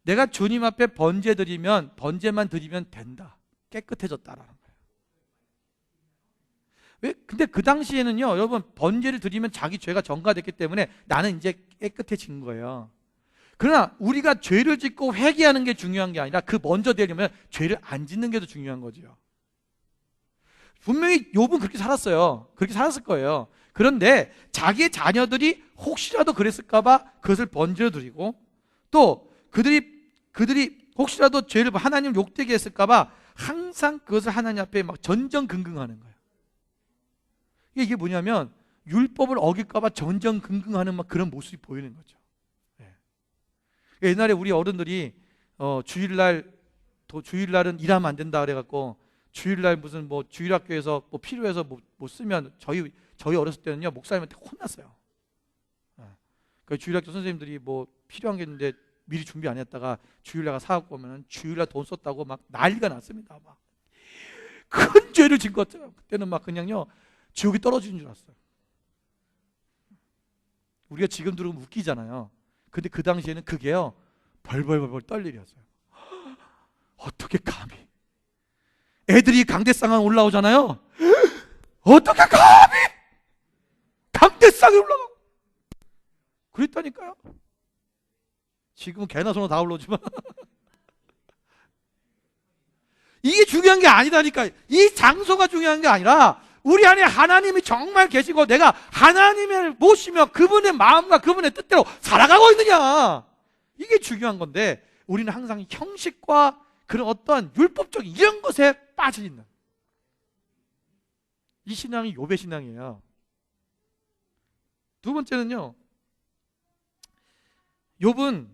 내가 주님 앞에 번제만 드리면 된다, 깨끗해졌다라는 거예요. 왜? 근데 그 당시에는요 여러분 번제를 드리면 자기 죄가 전가됐기 때문에 나는 이제 깨끗해진 거예요. 그러나 우리가 죄를 짓고 회개하는 게 중요한 게 아니라 그 먼저 되려면 죄를 안 짓는 게 더 중요한 거죠. 분명히 욥은 그렇게 살았어요. 그렇게 살았을 거예요. 그런데 자기의 자녀들이 혹시라도 그랬을까 봐 그것을 번제로 드리고, 또 그들이 혹시라도 죄를 하나님 욕되게 했을까 봐 항상 그것을 하나님 앞에 막 전전긍긍하는 거예요. 이게 뭐냐면 율법을 어길까 봐 전전긍긍하는 막 그런 모습이 보이는 거죠. 옛날에 우리 어른들이 주일날은 일하면 안 된다 그래갖고 주일날 무슨 뭐 주일학교에서 뭐 필요해서 못 쓰면 저희 어렸을 때는요 목사님한테 혼났어요. 그 주일학교 선생님들이 뭐 필요한 게 있는데 미리 준비 안 했다가 주일날 사갖고 오면 주일날 돈 썼다고 막 난리가 났습니다. 막 큰 죄를 진 것 같아요. 그때는 막 그냥요 지옥이 떨어지는 줄 알았어요. 우리가 지금 들으면 웃기잖아요. 근데 그 당시에는 그게요 벌벌벌 떨 일이었어요. 어떻게 감히, 애들이 강대상에 올라오잖아요. 어떻게 감히 강대상에 올라가고, 그랬다니까요. 지금은 개나 소나 다 올라오지만 이게 중요한 게 아니다니까. 이 장소가 중요한 게 아니라 우리 안에 하나님이 정말 계시고 내가 하나님을 모시며 그분의 마음과 그분의 뜻대로 살아가고 있느냐, 이게 중요한 건데, 우리는 항상 형식과 그런 어떤 율법적인 이런 것에 빠져 있는 이 신앙이 욥의 신앙이에요. 두 번째는요, 욥은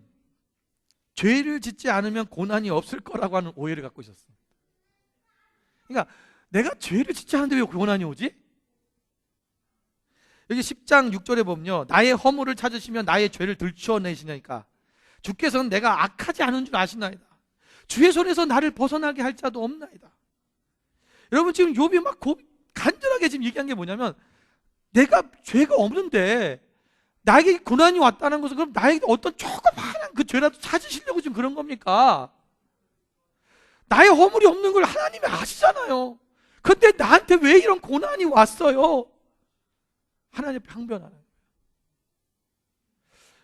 죄를 짓지 않으면 고난이 없을 거라고 하는 오해를 갖고 있었어요. 그러니까 내가 죄를 짓지 않는데 왜 고난이 오지? 여기 10장 6절에 보면요, 나의 허물을 찾으시면 나의 죄를 들추어내시니까 주께서는 내가 악하지 않은 줄 아시나이다. 주의 손에서 나를 벗어나게 할 자도 없나이다. 여러분 지금 욥이 막 간절하게 지금 얘기한 게 뭐냐면, 내가 죄가 없는데 나에게 고난이 왔다는 것은 그럼 나에게 어떤 조그마한 그 죄라도 찾으시려고 지금 그런 겁니까? 나의 허물이 없는 걸 하나님이 아시잖아요. 근데 나한테 왜 이런 고난이 왔어요? 하나님 앞에 항변하는 거예요.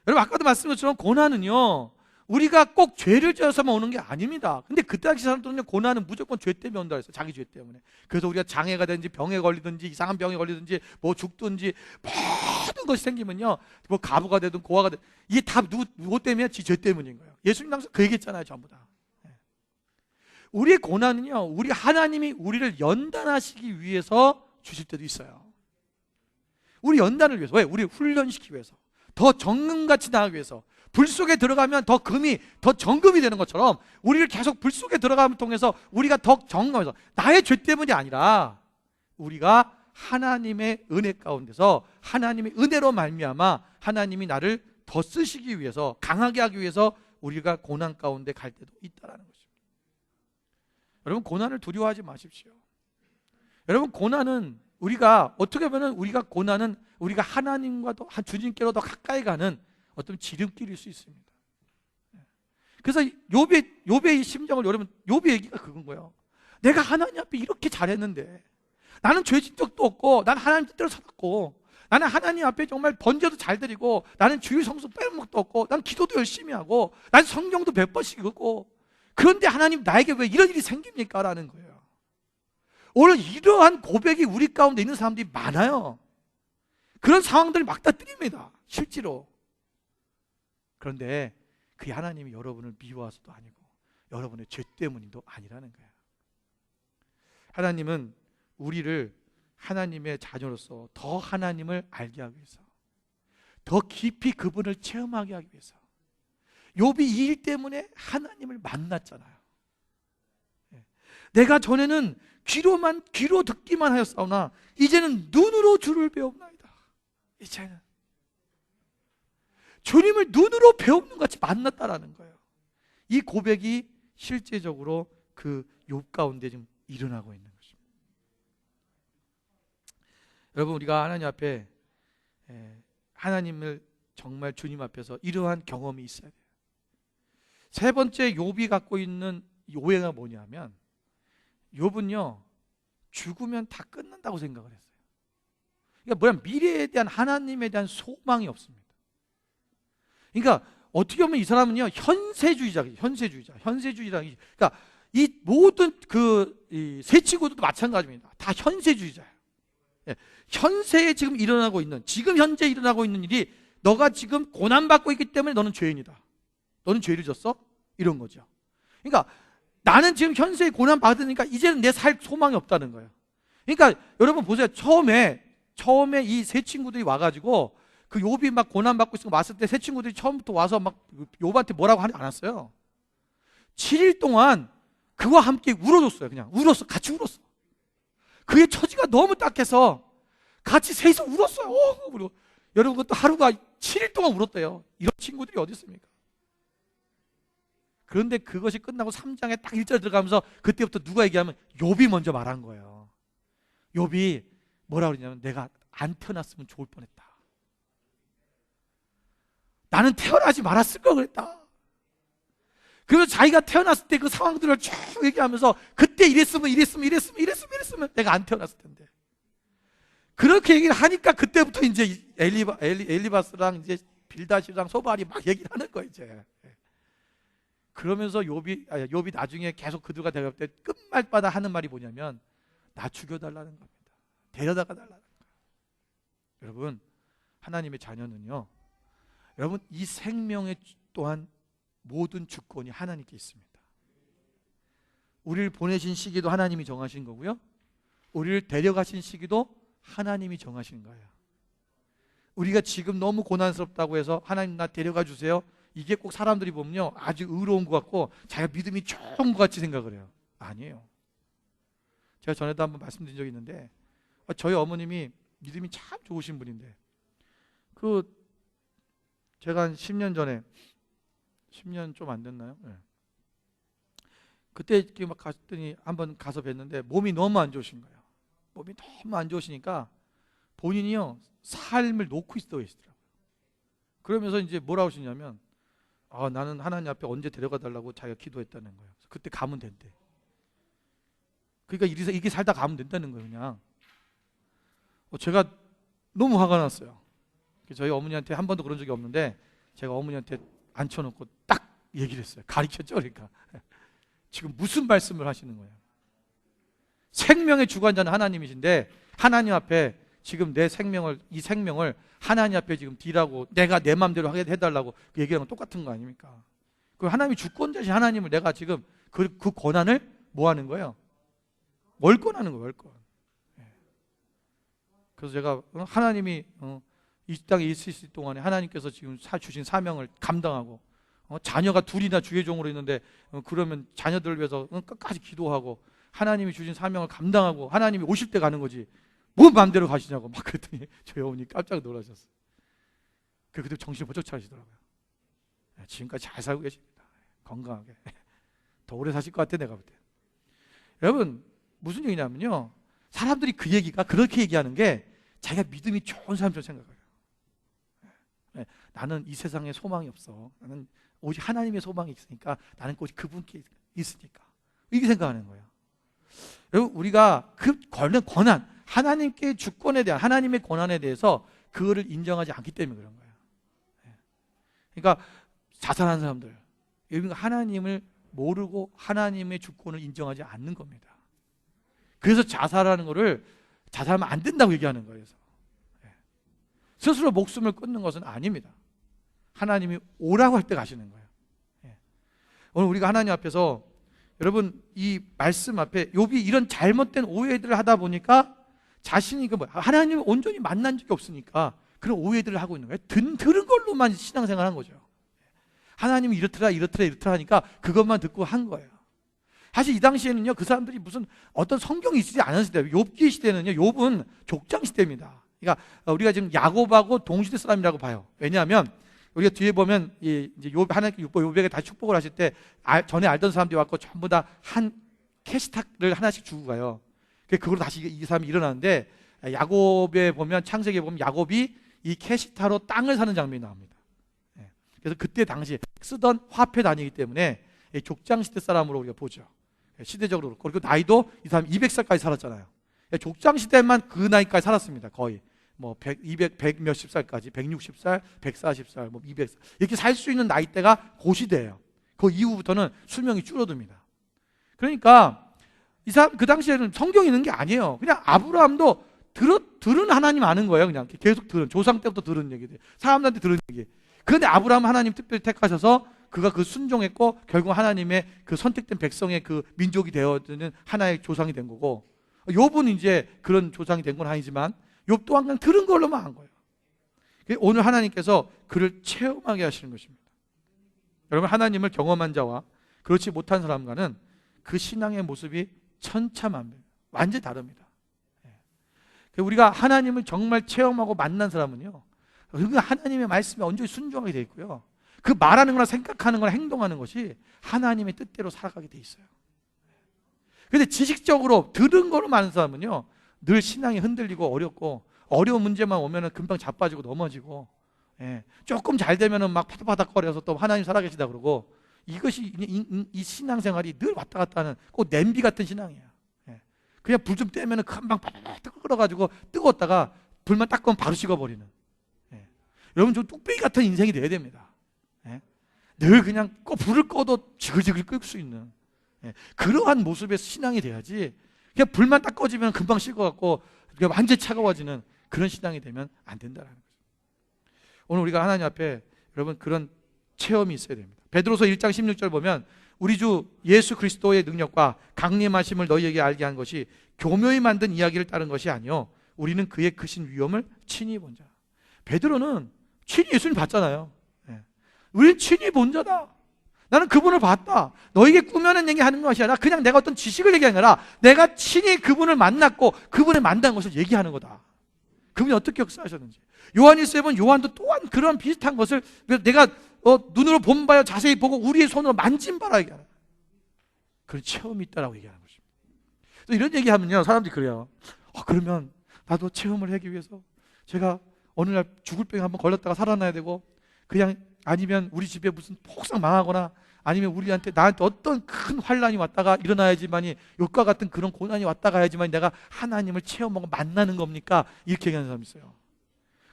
여러분 아까도 말씀드린 것처럼 고난은요 우리가 꼭 죄를 지어서만 오는 게 아닙니다. 근데 그 당시 사람들은요 고난은 무조건 죄 때문에 온다 그랬어요. 자기 죄 때문에. 그래서 우리가 장애가 되든지 병에 걸리든지 이상한 병에 걸리든지 뭐 죽든지 모든 것이 생기면요 뭐 가부가 되든 고아가 되든 이게 다 누구 때문이야? 지 죄 때문인 거예요. 예수님 당시 그 얘기했잖아요. 전부 다. 우리의 고난은요 우리 하나님이 우리를 연단하시기 위해서 주실 때도 있어요. 우리 연단을 위해서. 왜? 우리 훈련시키기 위해서, 더 정금같이 나가기 위해서, 불 속에 들어가면 더 금이, 더 정금이 되는 것처럼 우리를 계속 불 속에 들어감을 통해서 우리가 더 정금해서, 나의 죄 때문이 아니라 우리가 하나님의 은혜 가운데서 하나님의 은혜로 말미암아 하나님이 나를 더 쓰시기 위해서, 강하게 하기 위해서 우리가 고난 가운데 갈 때도 있다라는 것입니다. 여러분, 고난을 두려워하지 마십시오. 여러분, 고난은 우리가 어떻게 보면 우리가 하나님과 더, 주님께로 더 가까이 가는 어떤 지름길일 수 있습니다. 그래서 욥의 심정을, 여러분, 욥의 얘기가 그건 거예요. 내가 하나님 앞에 이렇게 잘했는데, 나는 죄진 적도 없고, 나는 하나님 뜻대로 살았고, 나는 하나님 앞에 정말 번제도 잘 드리고, 나는 주일 성수 빼는 것도 없고, 난 기도도 열심히 하고, 난 성경도 100번씩 읽고, 그런데 하나님 나에게 왜 이런 일이 생깁니까? 라는 거예요. 오늘 이러한 고백이 우리 가운데 있는 사람들이 많아요. 그런 상황들이 막다뜨립니다, 실제로. 그런데 그게 하나님이 여러분을 미워해서도 아니고 여러분의 죄 때문도 아니라는 거예요. 하나님은 우리를 하나님의 자녀로서 더 하나님을 알게 하기 위해서, 더 깊이 그분을 체험하게 하기 위해서, 욥이 이 일 때문에 하나님을 만났잖아요. 내가 전에는 귀로 듣기만 하였사오나 이제는 눈으로 주를 배웁나이다. 이제는 주님을 눈으로 배우는 것 같이 만났다라는 거예요. 이 고백이 실제적으로 그 욥 가운데 지금 일어나고 있는 것입니다. 여러분, 우리가 하나님 앞에, 하나님을 정말 주님 앞에서 이러한 경험이 있어야 돼요. 세 번째 욥이 갖고 있는 오해가 뭐냐면, 욥은요, 죽으면 다 끝난다고 생각을 했어요. 그러니까 미래에 대한, 하나님에 대한 소망이 없습니다. 그러니까 어떻게 보면 이 사람은요, 현세주의자라는, 그러니까 이 모든 이 세 친구들도 마찬가지입니다. 다 현세주의자예요. 현세에 지금 일어나고 있는, 지금 현재 일어나고 있는 일이, 너가 지금 고난받고 있기 때문에 너는 죄인이다, 너는 죄를 졌어, 이런 거죠. 그러니까 나는 지금 현세에 고난 받으니까 이제는 내 살 소망이 없다는 거예요. 그러니까 여러분 보세요. 처음에 이 세 친구들이 와가지고 그 욥이 막 고난 받고 있으면 왔을 때 세 친구들이 처음부터 와서 막 욥한테 뭐라고 하지 않았어요. 7일 동안 그와 함께 울어줬어요. 그냥 울었어, 같이 울었어. 그의 처지가 너무 딱해서 같이 셋이서 울었어요. 그리고 여러분, 그것도 하루가 7일 동안 울었대요. 이런 친구들이 어디 있습니까? 그런데 그것이 끝나고 3장에 딱 1절 들어가면서 그때부터 누가 얘기하면 욥이 먼저 말한 거예요. 욥이 뭐라고 그러냐면, 내가 안 태어났으면 좋을 뻔했다. 나는 태어나지 말았을 걸 그랬다. 그래서 자기가 태어났을 때 그 상황들을 쭉 얘기하면서, 그때 이랬으면 내가 안 태어났을 텐데. 그렇게 얘기를 하니까 그때부터 이제 엘리바스랑 이제 빌닷이랑 소발이 막 얘기를 하는 거예요, 이제. 그러면서 욥이 나중에 계속 그들과 대화할 때 끝말마다 하는 말이 뭐냐면, 나 죽여달라는 겁니다. 데려다가 달라는 거예요. 여러분, 하나님의 자녀는요, 여러분, 이 생명의 또한 모든 주권이 하나님께 있습니다. 우리를 보내신 시기도 하나님이 정하신 거고요, 우리를 데려가신 시기도 하나님이 정하신 거예요. 우리가 지금 너무 고난스럽다고 해서 하나님 나 데려가 주세요, 이게 꼭 사람들이 보면요, 아주 의로운 것 같고 자기가 믿음이 좋은 것 같이 생각을 해요. 아니에요. 제가 전에도 한번 말씀드린 적이 있는데, 저희 어머님이 믿음이 참 좋으신 분인데, 제가 한 10년 전에, 10년 좀 안 됐나요? 네. 그때 이렇게 막 갔더니 한번 가서 뵀는데 몸이 너무 안 좋으신 거예요. 몸이 너무 안 좋으시니까 본인이요, 삶을 놓고 있어 계시더라고요. 그러면서 이제 뭐라고 하시냐면, 나는 하나님 앞에 언제 데려가 달라고 자기가 기도했다는 거예요. 그때 가면 된대. 그러니까 이게 살다 가면 된다는 거예요, 그냥. 제가 너무 화가 났어요. 저희 어머니한테 한 번도 그런 적이 없는데 제가 어머니한테 앉혀놓고 딱 얘기를 했어요. 가르쳤죠. 그러니까 지금 무슨 말씀을 하시는 거예요? 생명의 주관자는 하나님이신데, 하나님 앞에 지금 이 생명을 하나님 앞에 지금 뒤라고, 내가 내 마음대로 하게 해달라고 얘기하는 건 똑같은 거 아닙니까? 그 하나님이 주권자신 하나님을 내가 지금 그 권한을 뭐 하는 거예요? 월권하는 거예요, 월권. 그래서 제가 하나님이 이 땅에 있으실 동안에 하나님께서 지금 주신 사명을 감당하고, 자녀가 둘이나 주의 종으로 있는데 그러면 자녀들을 위해서 끝까지 기도하고 하나님이 주신 사명을 감당하고 하나님이 오실 때 가는 거지 뭐 마음대로 가시냐고 막 그랬더니 저 여운이 깜짝 놀라셨어요. 그때 정신을 번쩍 차리시더라고요. 지금까지 잘 살고 계십니다. 건강하게. 더 오래 사실 것 같아 내가 볼 때. 여러분 무슨 얘기냐면요, 사람들이 그 얘기가 그렇게 얘기하는 게 자기가 믿음이 좋은 사람처럼 생각해요. 나는 이 세상에 소망이 없어. 나는 오직 하나님의 소망이 있으니까, 나는 오직 그분께 있으니까, 이렇게 생각하는 거예요. 여러분 우리가 그 권한, 하나님께 주권에 대한, 하나님의 권한에 대해서 그거를 인정하지 않기 때문에 그런 거예요. 그러니까 자살하는 사람들, 하나님을 모르고 하나님의 주권을 인정하지 않는 겁니다. 그래서 자살하는 거를 자살하면 안 된다고 얘기하는 거예요. 스스로 목숨을 끊는 것은 아닙니다. 하나님이 오라고 할 때 가시는 거예요. 오늘 우리가 하나님 앞에서, 여러분 이 말씀 앞에 욥이 이런 잘못된 오해들을 하다 보니까 자신이 하나님을 온전히 만난 적이 없으니까 그런 오해들을 하고 있는 거예요. 들은 걸로만 신앙생활 한 거죠. 하나님이 이렇더라 하니까 그것만 듣고 한 거예요. 사실 이 당시에는요, 그 사람들이 무슨 어떤 성경이 있지 않은 시대예요. 욥기 시대는요, 욥은 족장 시대입니다. 그러니까 우리가 지금 야곱하고 동시대 사람이라고 봐요. 왜냐하면 우리가 뒤에 보면 이제 하나님께 욥에게 다시 축복을 하실 때 전에 알던 사람들이 왔고 전부 다 한 캐시탁을 하나씩 주고 가요. 그걸로 다시 이 사람이 일어나는데, 야곱에 보면, 창세기에 보면 야곱이 이 캐시타로 땅을 사는 장면이 나옵니다. 그래서 그때 당시 쓰던 화폐 단위이기 때문에 족장 시대 사람으로 우리가 보죠. 시대적으로 그렇고, 그리고 나이도 이 사람이 200살까지 살았잖아요. 족장 시대만 그 나이까지 살았습니다. 거의 100 몇십 살까지, 160살, 140살, 200살 이렇게 살 수 있는 나이대가 그 시대예요. 그 이후부터는 수명이 줄어듭니다. 그러니까 이 사람 그 당시에는 성경이 있는 게 아니에요. 그냥 아브라함도 들은 하나님 아는 거예요. 그냥 계속 들은, 조상 때부터 들은 얘기들, 사람들한테 들은 얘기. 그런데 아브라함 하나님 특별히 택하셔서 그가 그 순종했고 결국 하나님의 그 선택된 백성의 그 민족이 되어지는 하나의 조상이 된 거고, 욥은 이제 그런 조상이 된 건 아니지만 욥 또한 그냥 들은 걸로만 한 거예요. 오늘 하나님께서 그를 체험하게 하시는 것입니다. 여러분 하나님을 경험한 자와 그렇지 못한 사람과는 그 신앙의 모습이 천차만별, 완전히 다릅니다. 우리가 하나님을 정말 체험하고 만난 사람은요, 하나님의 말씀에 온전히 순종하게 돼 있고요, 그 말하는 거나 생각하는 거나 행동하는 것이 하나님의 뜻대로 살아가게 돼 있어요. 그런데 지식적으로 들은 거로 많은 사람은요, 늘 신앙이 흔들리고 어렵고, 어려운 문제만 오면은 금방 자빠지고 넘어지고, 조금 잘 되면은 막 파닥파닥거려서 또 하나님 살아계시다 그러고, 이것이 이 신앙생활이 늘 왔다 갔다 하는 꼭 냄비 같은 신앙이에요. 그냥 불 좀 떼면은 금방 파닥 끓어가지고 뜨거웠다가 불만 딱 끄면 바로 식어버리는. 여러분 좀 뚝배기 같은 인생이 돼야 됩니다. 늘 그냥 불을 꺼도 지글지글 끌 수 있는 그러한 모습의 신앙이 돼야지, 그냥 불만 딱 꺼지면 금방 식어갖고 완전히 차가워지는 그런 신앙이 되면 안 된다는 거죠. 오늘 우리가 하나님 앞에 여러분 그런 체험이 있어야 됩니다. 베드로서 1장 16절 보면, 우리 주 예수 그리스도의 능력과 강림하심을 너희에게 알게 한 것이 교묘히 만든 이야기를 따른 것이 아니요 우리는 그의 크신 위엄을 친히 본 자. 베드로는 친히 예수님 봤잖아요. 우리는 친히 본 자다. 나는 그분을 봤다. 너에게 꾸며낸 얘기하는 것이 아니라 그냥 내가 어떤 지식을 얘기하는 게 아니라 내가 친히 그분을 만났고 그분을 만난 것을 얘기하는 거다. 그분이 어떻게 역사하셨는지. 요한일서에 보면 요한도 또한 그런 비슷한 것을 내가 눈으로 본 바요 자세히 보고 우리의 손으로 만진 바라 얘기하는 그런 체험이 있다라고 얘기하는 것입니다. 이런 얘기하면요, 사람들이 그래요. 그러면 나도 체험을 하기 위해서 제가 어느 날 죽을 병에 한번 걸렸다가 살아나야 되고, 그냥 아니면 우리 집에 무슨 폭삭 망하거나 아니면 나한테 어떤 큰 환란이 왔다가 일어나야지만이, 욕과 같은 그런 고난이 왔다 가야지만 내가 하나님을 체험하고 만나는 겁니까? 이렇게 얘기하는 사람이 있어요.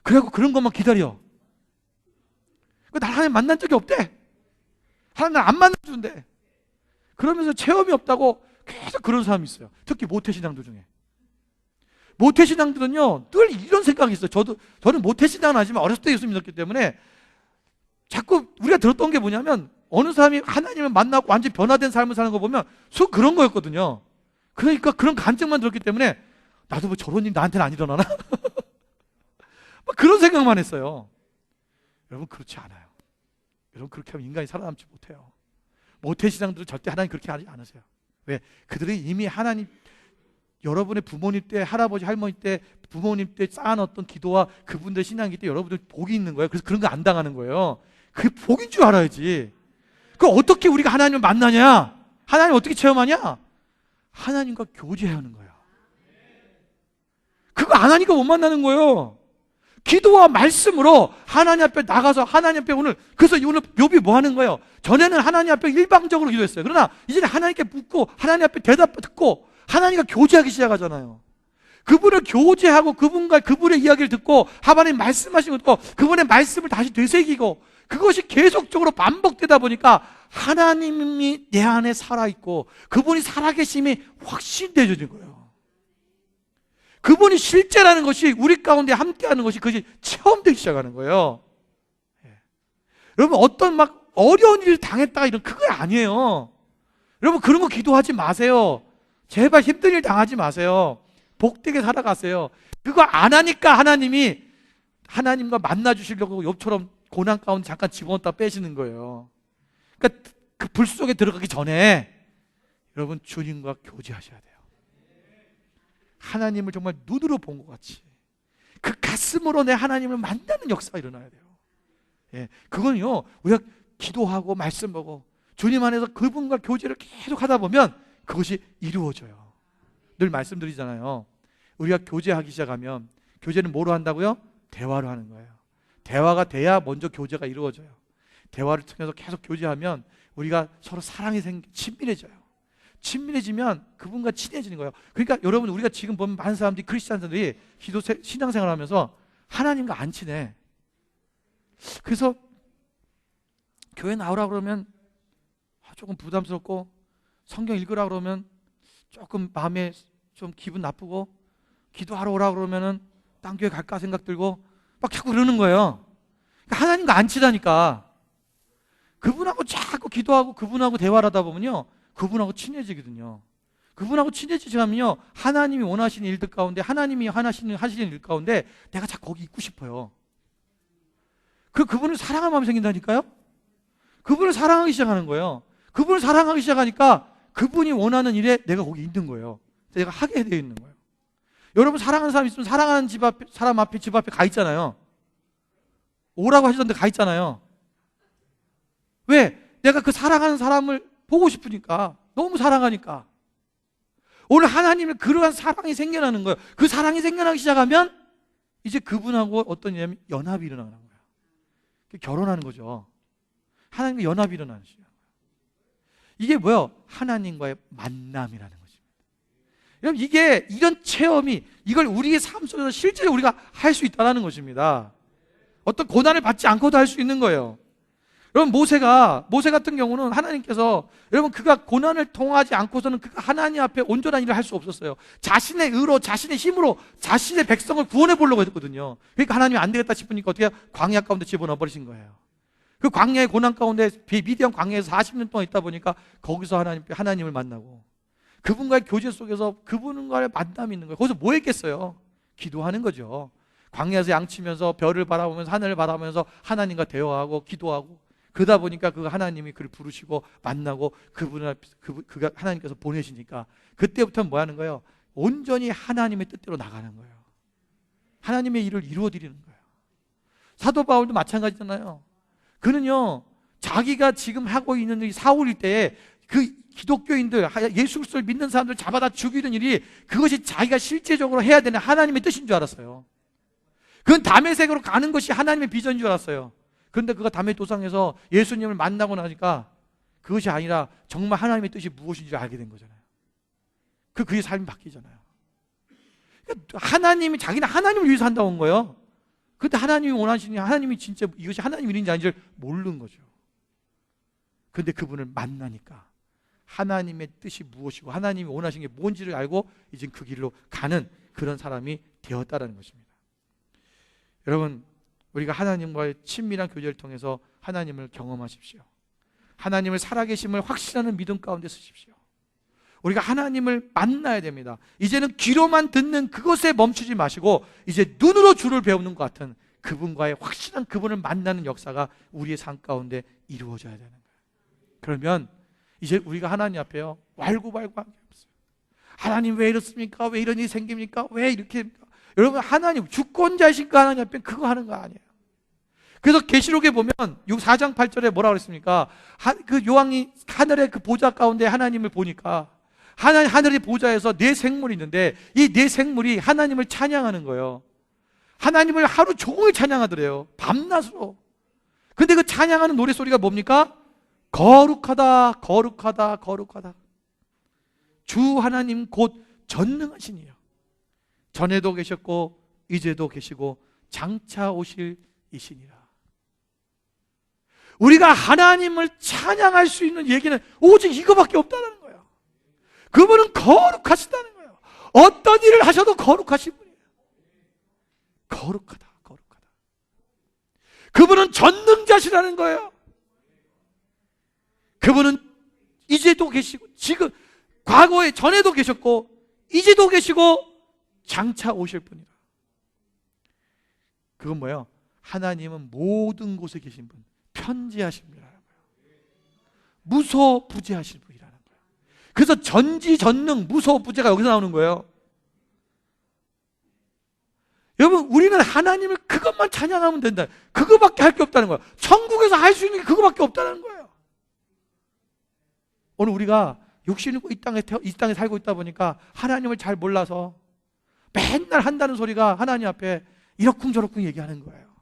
그래갖고 그런 것만 기다려. 나 하나님 만난 적이 없대. 하나님 안 만나준대. 그러면서 체험이 없다고 계속 그런 사람이 있어요. 특히 모태신앙들 중에. 모태신앙들은요 늘 이런 생각이 있어요. 저는 모태신앙은 하지만 어렸을 때 예수 믿었기 때문에 자꾸 우리가 들었던 게 뭐냐면, 어느 사람이 하나님을 만나고 완전히 변화된 삶을 사는 거 보면 그런 거였거든요. 그러니까 그런 간증만 들었기 때문에 나도 뭐 저런 일 나한테는 안 일어나나? 막 그런 생각만 했어요. 여러분 그렇지 않아요. 여러분 그렇게 하면 인간이 살아남지 못해요. 모태신앙들은 절대 하나님 그렇게 하지 않으세요. 왜? 그들이 이미 하나님, 여러분의 부모님 때, 할아버지 할머니 때, 부모님 때 쌓아놨던 기도와 그분들 신앙이기 때문에 여러분들 복이 있는 거예요. 그래서 그런 거 안 당하는 거예요. 그게 복인 줄 알아야지. 그 어떻게 우리가 하나님을 만나냐? 하나님 어떻게 체험하냐? 하나님과 교제해야 하는 거예요. 그거 안 하니까 못 만나는 거예요. 기도와 말씀으로 하나님 앞에 나가서 하나님 앞에 그래서 오늘 욥이 뭐 하는 거예요? 전에는 하나님 앞에 일방적으로 기도했어요. 그러나 이제는 하나님께 묻고 하나님 앞에 대답 듣고 하나님과 교제하기 시작하잖아요. 그분을 교제하고 그분과 그분의 이야기를 듣고 하나님 말씀하신 것도 그분의 말씀을 다시 되새기고 그것이 계속적으로 반복되다 보니까 하나님이 내 안에 살아있고 그분이 살아계심이 확신되어지는 거예요. 그분이 실제라는 것이 우리 가운데 함께하는 것이 그것이 체험되기 시작하는 거예요. 여러분 어떤 막 어려운 일을 당했다가 이런 그거 아니에요. 여러분 그런 거 기도하지 마세요. 제발 힘든 일 당하지 마세요. 복되게 살아가세요. 그거 안 하니까 하나님이 하나님과 만나 주시려고 욥처럼 고난 가운데 잠깐 집어넣었다 빼시는 거예요. 그러니까 그 불 속에 들어가기 전에 여러분 주님과 교제하셔야 돼요. 하나님을 정말 눈으로 본 것 같이 그 가슴으로 내 하나님을 만나는 역사가 일어나야 돼요. 예, 그건요 우리가 기도하고 말씀하고 주님 안에서 그분과 교제를 계속 하다 보면 그것이 이루어져요. 늘 말씀드리잖아요. 우리가 교제하기 시작하면 교제는 뭐로 한다고요? 대화로 하는 거예요. 대화가 돼야 먼저 교제가 이루어져요. 대화를 통해서 계속 교제하면 우리가 서로 사랑이 친밀해져요. 친밀해지면 그분과 친해지는 거예요. 그러니까 여러분 우리가 지금 보면 많은 사람들이 크리스찬들이 신앙생활 하면서 하나님과 안 친해. 그래서 교회 나오라 그러면 조금 부담스럽고 성경 읽으라 그러면 조금 마음에 좀 기분 나쁘고 기도하러 오라 그러면은 딴 교회 갈까 생각 들고 막 자꾸 그러는 거예요. 그러니까 하나님과 안 친하니까 그분하고 자꾸 기도하고 그분하고 대화를 하다 보면요 그분하고 친해지거든요. 그분하고 친해지면요 하나님이 원하시는 일들 가운데 하나님이 하시는 일 가운데 내가 자꾸 거기 있고 싶어요. 그분을 사랑할 마음이 생긴다니까요. 그분을 사랑하기 시작하는 거예요. 그분을 사랑하기 시작하니까 그분이 원하는 일에 내가 거기 있는 거예요. 내가 하게 되어 있는 거예요. 여러분 사랑하는 사람 있으면 사랑하는 사람 앞에 집 앞에 가 있잖아요. 오라고 하시던데 가 있잖아요. 왜? 내가 그 사랑하는 사람을 보고 싶으니까. 너무 사랑하니까. 오늘 하나님의 그러한 사랑이 생겨나는 거예요. 그 사랑이 생겨나기 시작하면 이제 그분하고 어떤 일이냐면 연합이 일어나는 거예요. 결혼하는 거죠. 하나님과 연합이 일어나는 시간. 이게 뭐예요? 하나님과의 만남이라는 것입니다. 여러분 이게 이런 체험이 이걸 우리의 삶 속에서 실제로 우리가 할 수 있다는 것입니다. 어떤 고난을 받지 않고도 할 수 있는 거예요. 여러분 모세 같은 경우는 하나님께서 여러분 그가 고난을 통하지 않고서는 그가 하나님 앞에 온전한 일을 할 수 없었어요. 자신의 의로 자신의 힘으로 자신의 백성을 구원해 보려고 했거든요. 그러니까 하나님이 안 되겠다 싶으니까 어떻게 광야 가운데 집어넣어 버리신 거예요. 그 광야의 고난 가운데 미디안 광야에서 40년 동안 있다 보니까 거기서 하나님을 만나고 그분과의 교제 속에서 그분과의 만남이 있는 거예요. 거기서 뭐 했겠어요? 기도하는 거죠. 광야에서 양치면서 별을 바라보면서 하늘을 바라보면서 하나님과 대화하고 기도하고 그러다 보니까 그 하나님이 그를 부르시고 만나고 그가 하나님께서 보내시니까 그때부터는 뭐 하는 거예요? 온전히 하나님의 뜻대로 나가는 거예요. 하나님의 일을 이루어 드리는 거예요. 사도 바울도 마찬가지잖아요. 그는요 자기가 지금 하고 있는 이 사울일 때에 그 기독교인들 예수 그리스도를 믿는 사람들 잡아다 죽이는 일이 그것이 자기가 실제적으로 해야 되는 하나님의 뜻인 줄 알았어요. 그건 다메섹으로 가는 것이 하나님의 비전인 줄 알았어요. 그런데 그가 다메섹 도상에서 예수님을 만나고 나니까 그것이 아니라 정말 하나님의 뜻이 무엇인지 알게 된 거잖아요. 그의 삶이 바뀌잖아요. 그러니까 하나님이 자기는 하나님을 위해서 한다고 한 거예요. 그런데 하나님이 원하시니 하나님이 진짜 이것이 하나님 일인지 아닌지를 모르는 거죠. 그런데 그분을 만나니까 하나님의 뜻이 무엇이고 하나님이 원하시는 게 뭔지를 알고 이제 그 길로 가는 그런 사람이 되었다는 것입니다. 여러분 우리가 하나님과의 친밀한 교제를 통해서 하나님을 경험하십시오. 하나님을 살아계심을 확신하는 믿음 가운데 서십시오. 우리가 하나님을 만나야 됩니다. 이제는 귀로만 듣는 그것에 멈추지 마시고 이제 눈으로 주를 배우는 것 같은 그분과의 확실한 그분을 만나는 역사가 우리의 삶 가운데 이루어져야 되는 거예요. 그러면 이제 우리가 하나님 앞에요 왈구왈구한 게 없어요. 하나님 왜 이렇습니까? 왜 이런 일이 생깁니까? 왜 이렇게? 여러분, 하나님 주권자이신 그 하나님 앞에 그거 하는 거 아니에요. 그래서 계시록에 보면 4장 8절에 뭐라 그랬습니까? 그 요한이 하늘의 그 보좌 가운데 하나님을 보니까 하늘의 보좌에서 네 생물이 있는데 이 네 생물이 하나님을 찬양하는 거예요. 하나님을 하루 종일 찬양하더래요. 밤낮으로. 근데 그 찬양하는 노래소리가 뭡니까? 거룩하다, 거룩하다, 거룩하다. 주 하나님 곧 전능하신 이요. 전에도 계셨고 이제도 계시고 장차 오실 이시니라. 우리가 하나님을 찬양할 수 있는 얘기는 오직 이거밖에 없다는 거예요. 그분은 거룩하시다는 거예요. 어떤 일을 하셔도 거룩하신 분이에요. 거룩하다, 거룩하다. 그분은 전능자시라는 거예요. 그분은 이제도 계시고 지금 과거에 전에도 계셨고 이제도 계시고 장차 오실 분이라. 그건 뭐예요? 하나님은 모든 곳에 계신 분, 편지하신 분이라는 거예요. 무소부재하신 분이라는 거예요. 그래서 전지전능 무소부재가 여기서 나오는 거예요. 여러분, 우리는 하나님을 그것만 찬양하면 된다. 그거밖에 할 게 없다는 거예요. 천국에서 할 수 있는 게 그거밖에 없다는 거예요. 오늘 우리가 육신이 있고 이 땅에 살고 있다 보니까 하나님을 잘 몰라서 맨날 한다는 소리가 하나님 앞에 이러쿵저러쿵 얘기하는 거예요.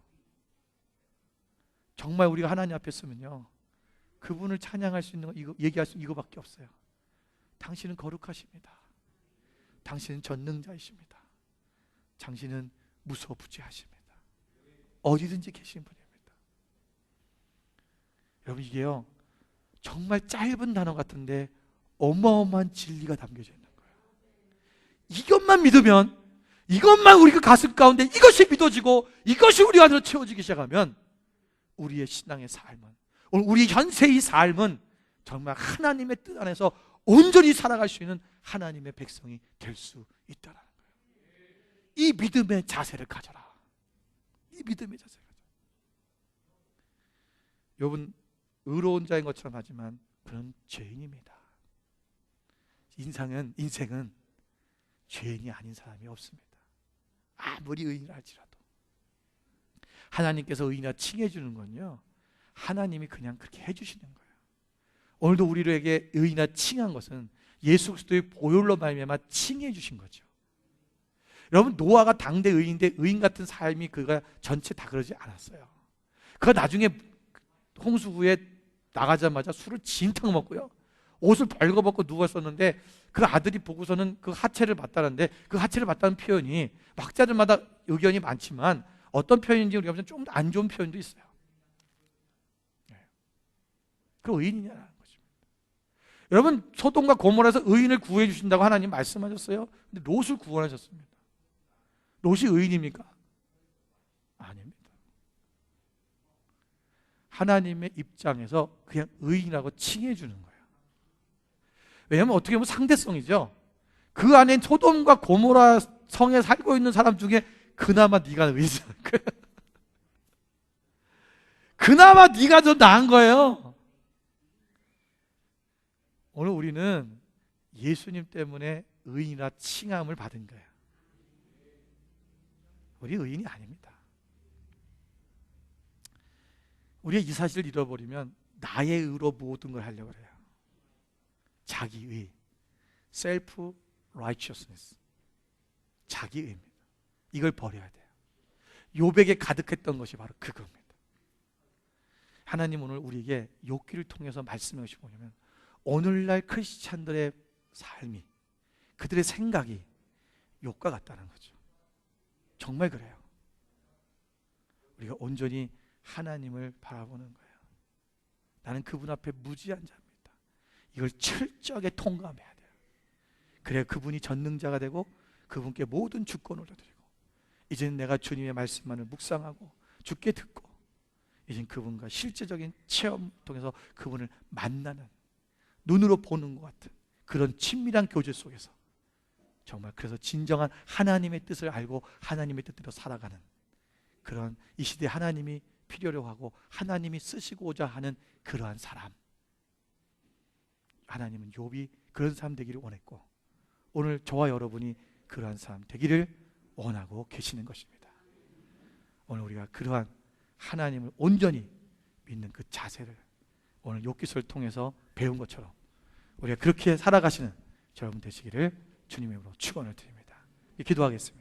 정말 우리가 하나님 앞에 서면요 그분을 찬양할 수 있는 거, 얘기할 수 있는 이거밖에 없어요. 당신은 거룩하십니다. 당신은 전능자이십니다. 당신은 무소부재하십니다. 어디든지 계신 분입니다. 여러분, 이게요 정말 짧은 단어 같은데 어마어마한 진리가 담겨져 있는 거예요. 이것만 믿으면, 이것만 우리가 가슴 가운데 이것이 믿어지고 이것이 우리 안으로 채워지기 시작하면 우리의 신앙의 삶은, 우리 현세의 삶은 정말 하나님의 뜻 안에서 온전히 살아갈 수 있는 하나님의 백성이 될 수 있다는 거예요. 이 믿음의 자세를 가져라. 이 믿음의 자세를 가져라. 여러분, 의로운 자인 것처럼 하지만 그는 죄인입니다. 인생은 죄인이 아닌 사람이 없습니다. 아무리 의인을 할지라도 하나님께서 의인이라 칭해주는 건요 하나님이 그냥 그렇게 해주시는 거예요. 오늘도 우리에게 의인이라 칭한 것은 예수 그리스도의 보혈로 말미암아 칭해 주신 거죠. 여러분, 노아가 당대 의인인데 의인 같은 삶이 그가 전체 다 그러지 않았어요. 그가 나중에 홍수 후에 나가자마자 술을 진탕 먹고요 옷을 벌거벗고 누웠었는데 그 아들이 보고서는 그 하체를 봤다는데 그 하체를 봤다는 표현이 학자들마다 의견이 많지만 어떤 표현인지 우리가 보면 좀 안 좋은 표현도 있어요. 그 의인이냐는 것입니다. 여러분, 소돔과 고모라에서 의인을 구해 주신다고 하나님 말씀하셨어요. 근데 롯을 구원하셨습니다. 롯이 의인입니까? 아닙니다. 하나님의 입장에서 그냥 의인이라고 칭해 주는 거예요. 왜냐하면 어떻게 보면 상대성이죠. 그 안에 소돔과 고모라 성에 살고 있는 사람 중에 그나마 네가 의인이잖아. 그나마 네가 더 나은 거예요. 오늘 우리는 예수님 때문에 의인이라 칭함을 받은 거예요. 우리 의인이 아닙니다. 우리가 이 사실을 잃어버리면 나의 의로 모든 걸 하려고 해요. 자기의, self righteousness, 자기의입니다. 이걸 버려야 돼요. 욥에게 가득했던 것이 바로 그겁니다. 하나님 오늘 우리에게 욥기를 통해서 말씀해 주신 뭐냐면 오늘날 크리스찬들의 삶이, 그들의 생각이 욥과 같다는 거죠. 정말 그래요. 우리가 온전히 하나님을 바라보는 거예요. 나는 그분 앞에 무지한 자입니다. 이걸 철저하게 통감해야 돼요. 그래야 그분이 전능자가 되고 그분께 모든 주권을 드리고 이제는 내가 주님의 말씀만을 묵상하고 주께 듣고 이제는 그분과 실제적인 체험 통해서 그분을 만나는, 눈으로 보는 것 같은 그런 친밀한 교제 속에서 정말 그래서 진정한 하나님의 뜻을 알고 하나님의 뜻대로 살아가는 그런 이 시대에 하나님이 필요로 하고 하나님이 쓰시고자 하는 그러한 사람, 하나님은 욥이 그런 사람 되기를 원했고 오늘 저와 여러분이 그러한 사람 되기를 원하고 계시는 것입니다. 오늘 우리가 그러한 하나님을 온전히 믿는 그 자세를 오늘 욥기서를 통해서 배운 것처럼 우리가 그렇게 살아가시는 여러분 되시기를 주님의 이름으로 축원을 드립니다. 기도하겠습니다.